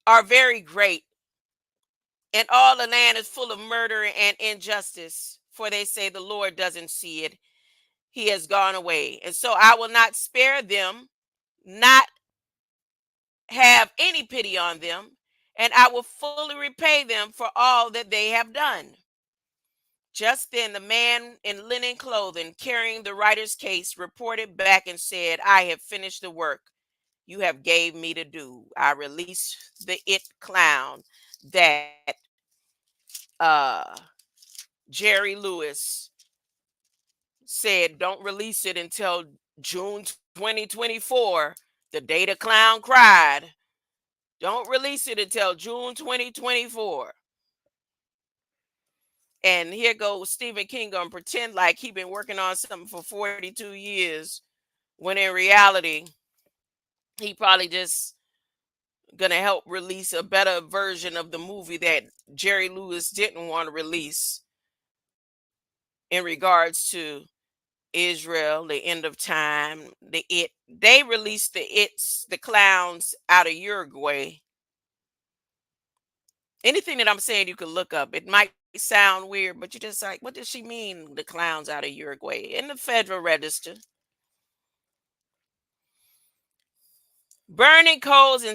D: are very great, and all the land is full of murder and injustice. For they say the Lord doesn't see it. He has gone away. And so I will not spare them, not have any pity on them, and I will fully repay them for all that they have done." Just then, the man in linen clothing carrying the writer's case reported back and said, "I have finished the work you have gave me to do. I release the it clown that uh, Jerry Lewis said don't release it until June 2024, the day the clown cried. Don't release it until June 2024. And here goes Stephen King gonna pretend like he been working on something for 42 years, when in reality, he probably just gonna help release a better version of the movie that Jerry Lewis didn't want to release in regards to Israel, the end of time, they released the clowns out of Uruguay. Anything that I'm saying you can look up. It might sound weird, but you're just like, what does she mean, the clowns out of Uruguay? In the Federal Register. Burning coals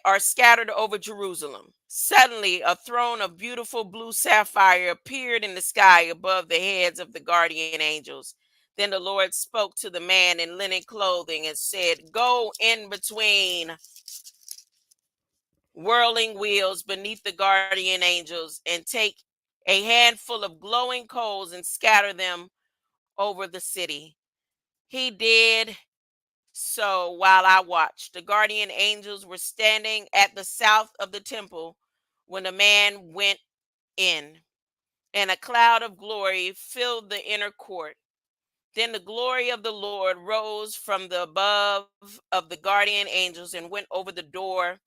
D: are scattered over Jerusalem. Suddenly, a throne of beautiful blue sapphire appeared in the sky above the heads of the guardian angels. Then the Lord spoke to the man in linen clothing and said, "Go in between whirling wheels beneath the guardian angels and take a handful of glowing coals and scatter them over the city." He did so while I watched. The guardian angels were standing at the south of the temple when the man went in, and a cloud of glory filled the inner court. Then the glory of the Lord rose from the above of the guardian angels and went over the door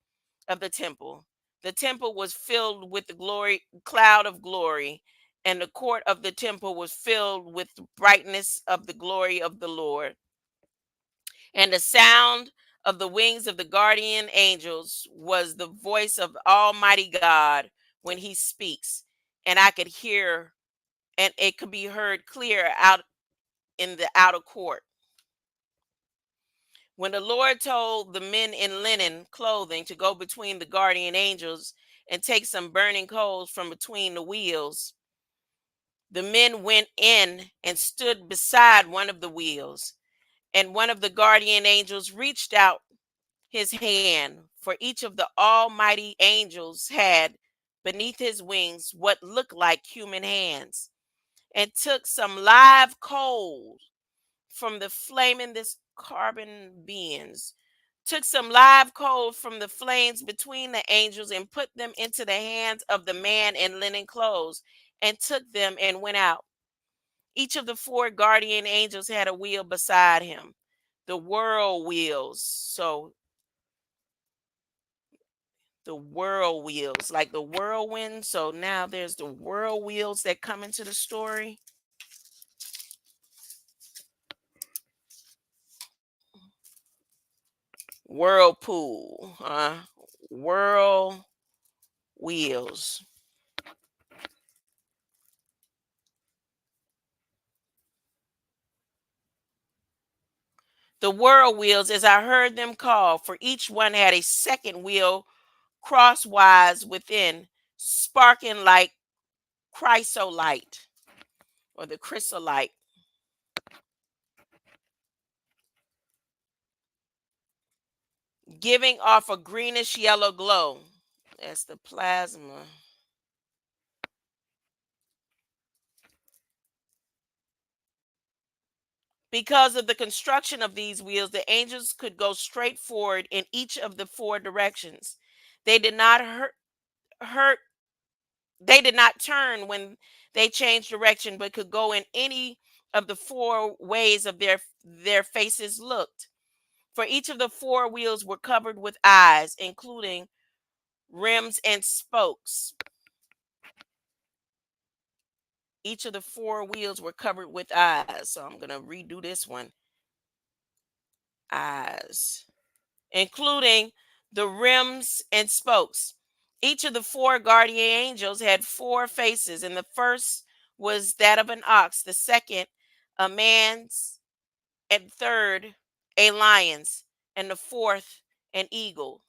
D: of the temple. The temple was filled with the cloud of glory, and the court of the temple was filled with the brightness of the glory of the Lord. And the sound of the wings of the guardian angels was the voice of Almighty God when he speaks. And I could hear, and it could be heard clear out in the outer court. When the Lord told the men in linen clothing to go between the guardian angels and take some burning coals from between the wheels, the men went in and stood beside one of the wheels. And one of the guardian angels reached out his hand, for each of the almighty angels had beneath his wings what looked like human hands, and took some live coals from the flaming this carbon beings, took some live coals from the flames between the angels and put them into the hands of the man in linen clothes, and took them and went out. Each of the four guardian angels had a wheel beside him, the whirl wheels. So the whirlwheels, like the whirlwind. So now there's the whirlwheels that come into the story. Whirlpool, whirl wheels. The whirl wheels, as I heard them called, for each one had a second wheel crosswise within, sparking like chrysolite or the chrysolite, giving off a greenish yellow glow. That's the plasma. Because of the construction of these wheels, the angels could go straight forward in each of the four directions. They did not hurt they did not turn when they changed direction, but could go in any of the four ways of their faces looked. For each of the four wheels were covered with eyes, including rims and spokes. Each of the four wheels were covered with eyes. So I'm going to redo this one. Eyes, including the rims and spokes. Each of the four guardian angels had four faces, and the first was that of an ox, the second, a man's, and third, a lion's, and the fourth, an eagle.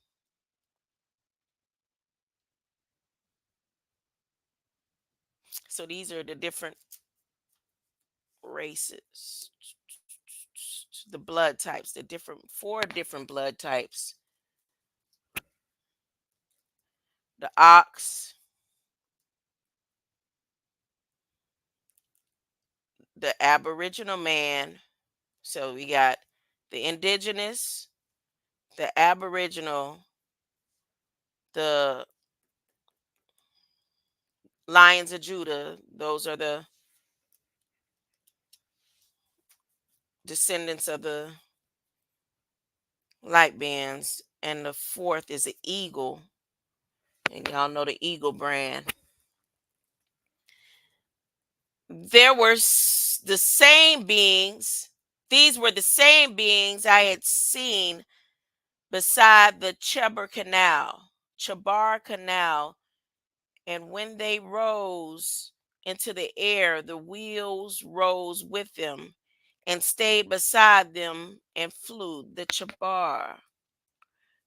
D: So these are the different races, the blood types, the different four different blood types. The ox, the aboriginal man. So we got the indigenous, the aboriginal, the lions of Judah. Those are the descendants of the light bands. And the fourth is an eagle. And y'all know the eagle brand. There were the same beings. These were the same beings I had seen beside the Chabar Canal. And when they rose into the air, the wheels rose with them and stayed beside them and flew. The Chabar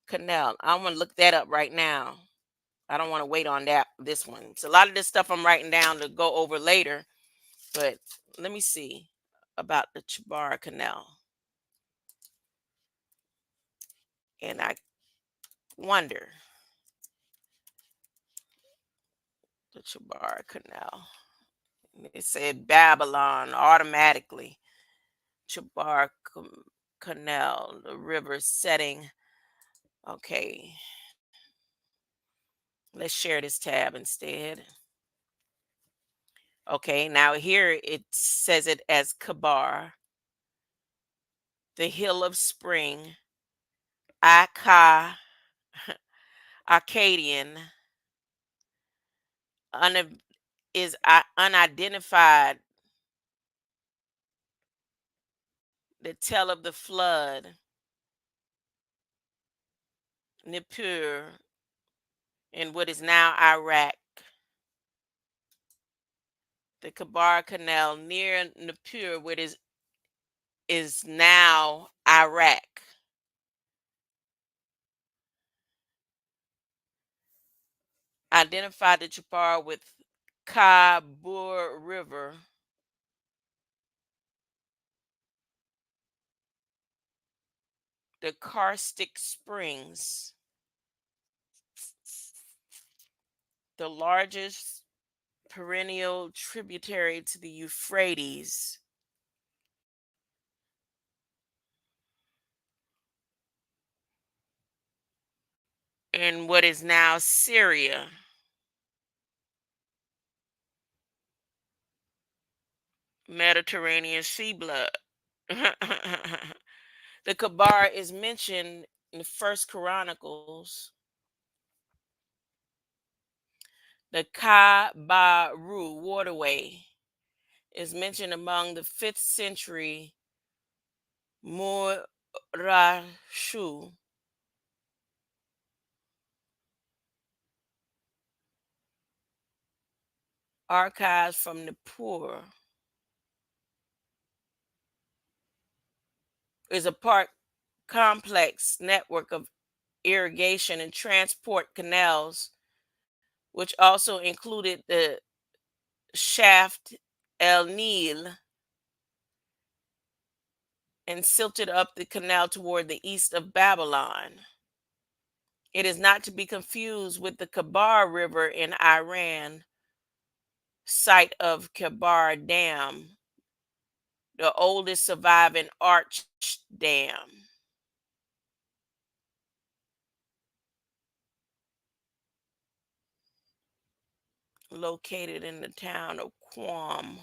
D: Canal. I'm going to look that up right now. I don't want to wait on this one. It's a lot of this stuff I'm writing down to go over later. But let me see about the Chabar Canal. And I wonder, the Chabar Canal. It said Babylon automatically. Chabar Canal, the river setting. Okay. Let's share this tab instead. Okay, now here it says it as Kabar, the hill of spring, Aka, Arcadian, is unidentified, the tell of the flood, Nippur, in what is now Iraq. The Kabar Canal near Nippur, what is now Iraq. Identified the Chabar with Kabur River. The Karstic Springs, the largest perennial tributary to the Euphrates. In what is now Syria. Mediterranean sea blood. The Kabar is mentioned in the First Chronicles The Kabaru waterway is mentioned among the 5th century Murashu archives from Nippur. Is a part complex network of irrigation and transport canals, which also included the Shaft El Nil and silted up the canal toward the east of Babylon. It is not to be confused with the Kabar River in Iran, site of Kabar Dam, the oldest surviving arch dam. Located in the town of Qom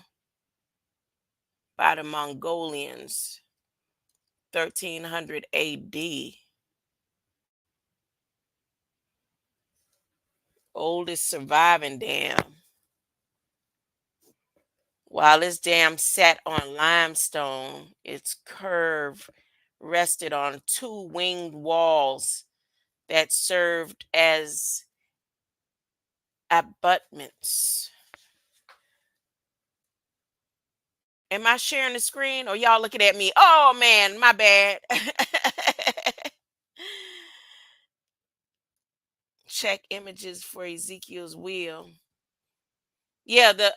D: by the Mongolians, 1300 AD. Oldest surviving dam. While this dam sat on limestone, its curve rested on 2 winged walls that served as abutments. Am I sharing the screen or y'all looking at me? Oh man, my bad. Check images for Ezekiel's wheel. Yeah, the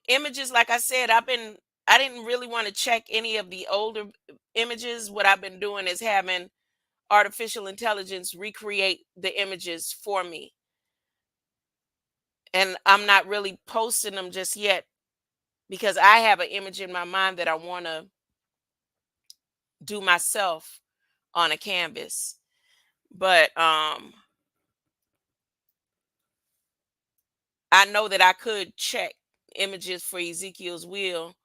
D: images, like I said, I didn't really want to check any of the older images. What I've been doing is having artificial intelligence recreate the images for me. And I'm not really posting them just yet because I have an image in my mind that I want to do myself on a canvas. But I know that I could check images for Ezekiel's wheel.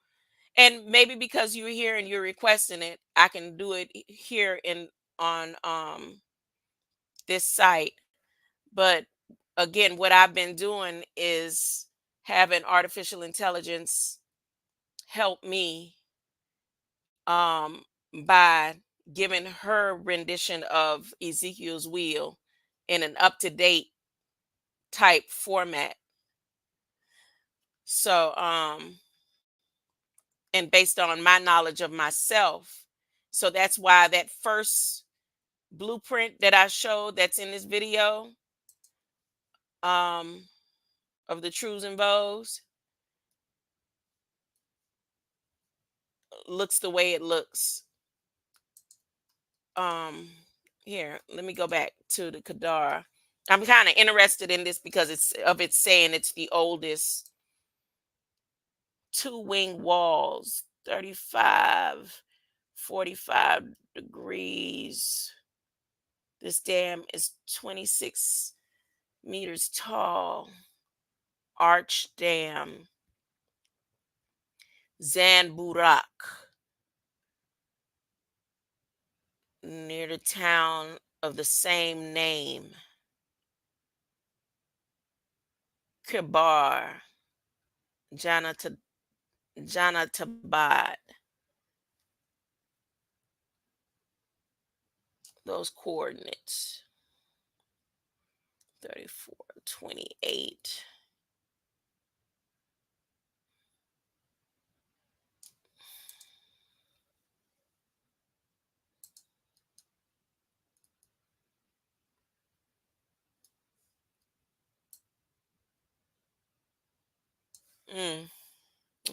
D: And maybe because you're here and you're requesting it, I can do it here on this site. But again, what I've been doing is having artificial intelligence help me by giving her rendition of Ezekiel's wheel in an up-to-date type format. So and based on my knowledge of myself. So that's why that first blueprint that I showed that's in this video of the truths and vows looks the way it looks. Here, let me go back to the Kadar. I'm kind of interested in this because it's saying it's the oldest 2 wing walls, 35, 45 degrees. This dam is 26 meters tall. Arch Dam. Zanburak. Near the town of the same name. Kibar. Janatabad. Those coordinates. 34, 28.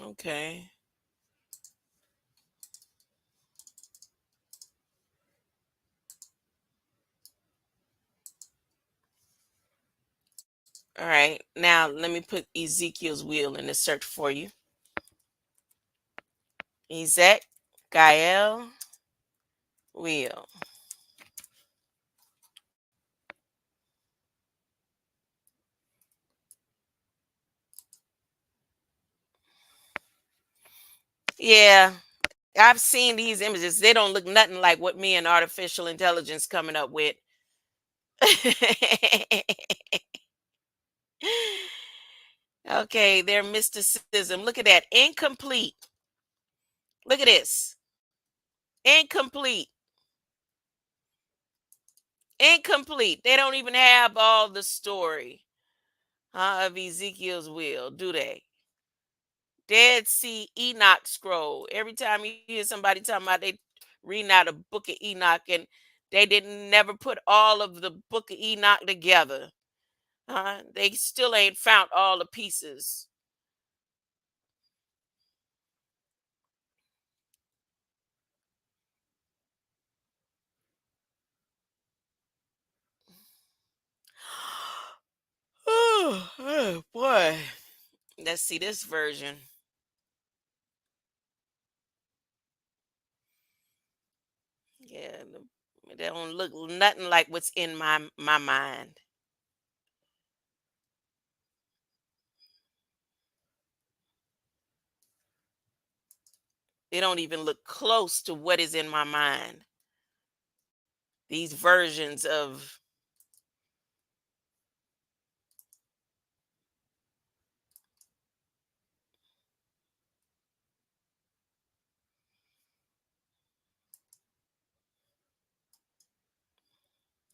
D: Okay. All right. Now let me put Ezekiel's wheel in the search for you. EZEKIEL wheel. Yeah, I've seen these images. They don't look nothing like what me and artificial intelligence coming up with. Okay, their mysticism. Look at that. Incomplete. Look at this. Incomplete. Incomplete. They don't even have all the story of Ezekiel's will, do they? Dead Sea Enoch scroll. Every time you hear somebody talking about they reading out a book of Enoch and they didn't never put all of the book of Enoch together. They still ain't found all the pieces. Oh boy. Let's see this version. Yeah, they don't look nothing like what's in my mind. They don't even look close to what is in my mind. These versions of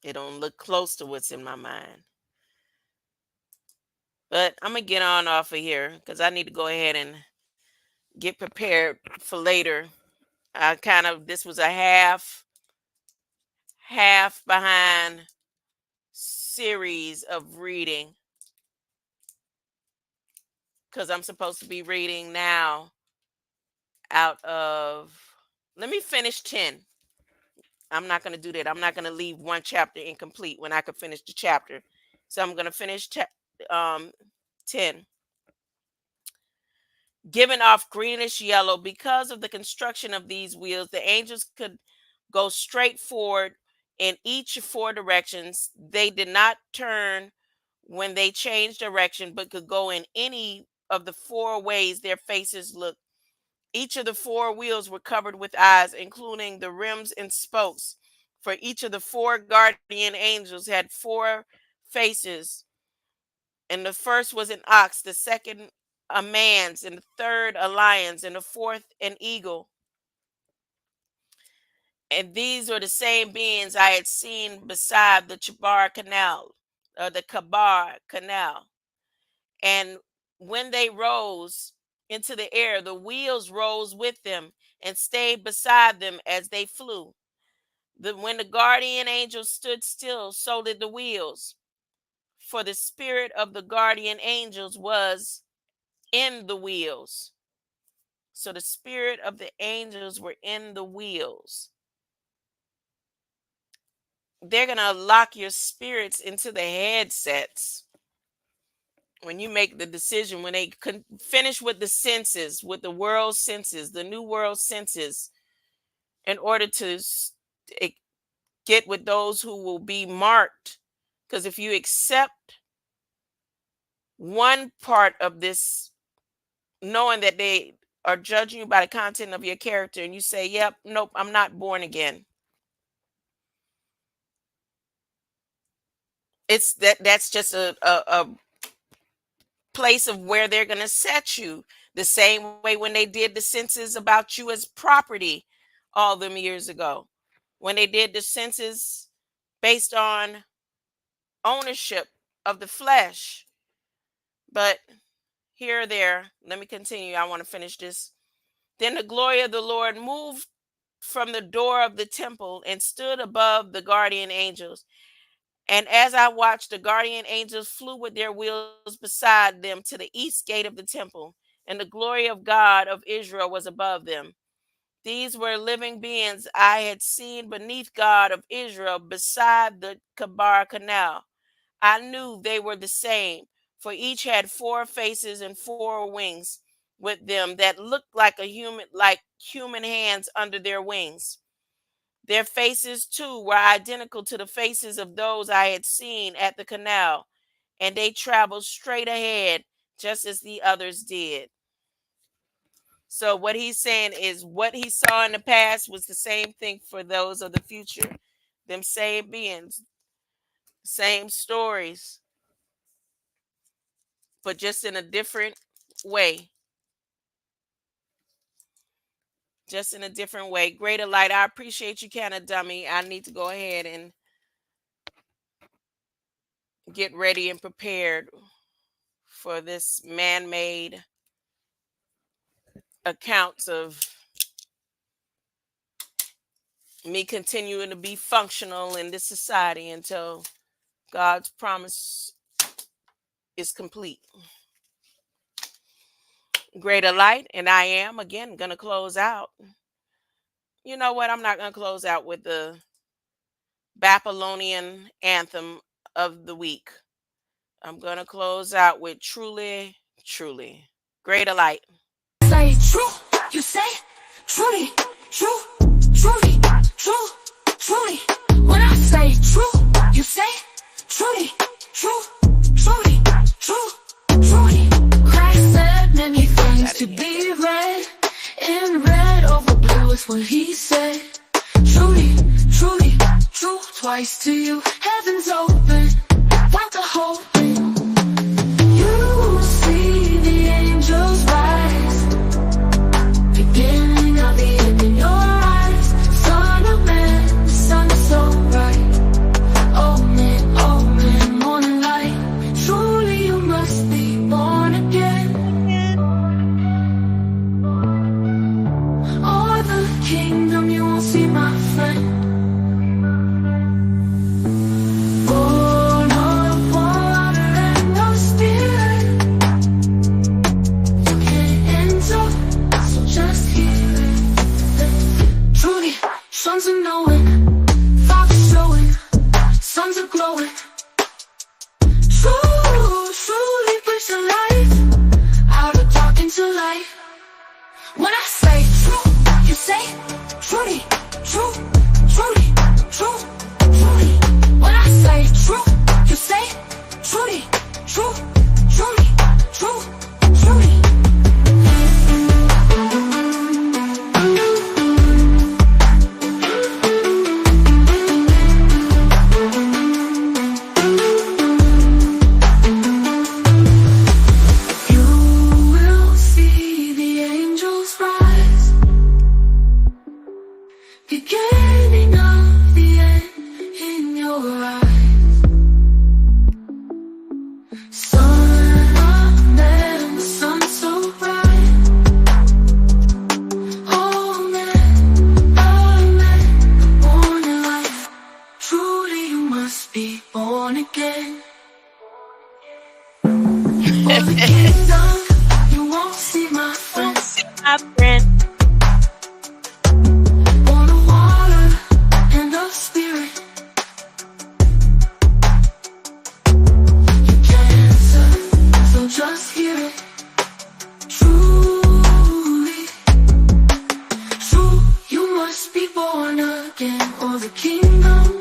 D: they don't look close to what's in my mind. But I'm gonna get on off of here because I need to go ahead and get prepared for later. I kind of this was a half behind series of reading because I'm supposed to be reading now out of let me finish 10. I'm not going to do that. I'm not going to leave one chapter incomplete when I could finish the chapter. So I'm going to finish 10. Giving off greenish yellow because of the construction of these wheels, the angels could go straight forward in each 4 directions. They did not turn when they changed direction, but could go in any of the 4 ways their faces looked. Each of the 4 wheels were covered with eyes, including the rims and spokes. For each of the 4 guardian angels had 4 faces, and the first was an ox, the second a man's, and the third a lion's, and the fourth an eagle. And these were the same beings I had seen beside the Chabar Canal, or the Kabar Canal. And when they rose into the air, the wheels rose with them and stayed beside them as they flew. When the guardian angels stood still, so did the wheels. For the spirit of the guardian angels was in the wheels. So the spirit of the angels were in the wheels. They're going to lock your spirits into the headsets when you make the decision, when they finish with the senses, with the world senses, the new world senses, in order to get with those who will be marked. Because if you accept one part of this, knowing that they are judging you by the content of your character, and you say, yep, nope, I'm not born again. It's that's just a place of where they're going to set you, the same way when they did the census about you as property all them years ago, when they did the census based on ownership of the flesh. But here or there, let me continue. I want to finish this. Then the glory of the Lord moved from the door of the temple and stood above the guardian angels. And as I watched, the guardian angels flew with their wheels beside them to the east gate of the temple, and the glory of God of Israel was above them. These were living beings I had seen beneath God of Israel beside the Kabar Canal. I knew they were the same, for each had 4 faces and 4 wings with them that looked like human hands under their wings. Their faces, too, were identical to the faces of those I had seen at the canal, and they traveled straight ahead just as the others did. So, what he's saying is what he saw in the past was the same thing for those of the future. Them same beings, same stories. but just in a different way. Just in a different way. Greater light. I appreciate you, Canna Dummy. I need to go ahead and get ready and prepared for this man-made accounts of me continuing to be functional in this society until God's promise is complete. Greater light, and I am again going to close out. You know what? I'm not going to close out with the Babylonian anthem of the week. I'm going to close out with Truly, Truly. Greater light.
K: Say true, you say truly, true, truly, true, truly. When I say true, you say truly, true, truly, true, truly. Christ said many things to be read, in red over blue is what he said. Truly, truly, true, twice to you. Heaven's open, without the whole thing. You see the angels rise, beginning of the end in your eyes. Son of man, the sun is so bright. Oh man, morning light. Truly you must be born again. Or the kingdom you won't see, my friend. Born of water and the Spirit. You can't enter, so just hear it. Truly, sons are knowing, fathers showing, sons are glowing. Truly brings to life, out of dark into light. When I say true, you say truly, true, truly, true, truly. When I say true, you say truly, true, truly, true, truly. You will see the angels rise, beginning of the end in your eyes. Son of man, the sun so bright. Oh man, born in life. Truly you must be born again. For the kingdom you won't see, my friends.
D: My friend.
K: Born of water and of Spirit. You can't answer, so just hear it. Truly, true, you must be born again. Or the kingdom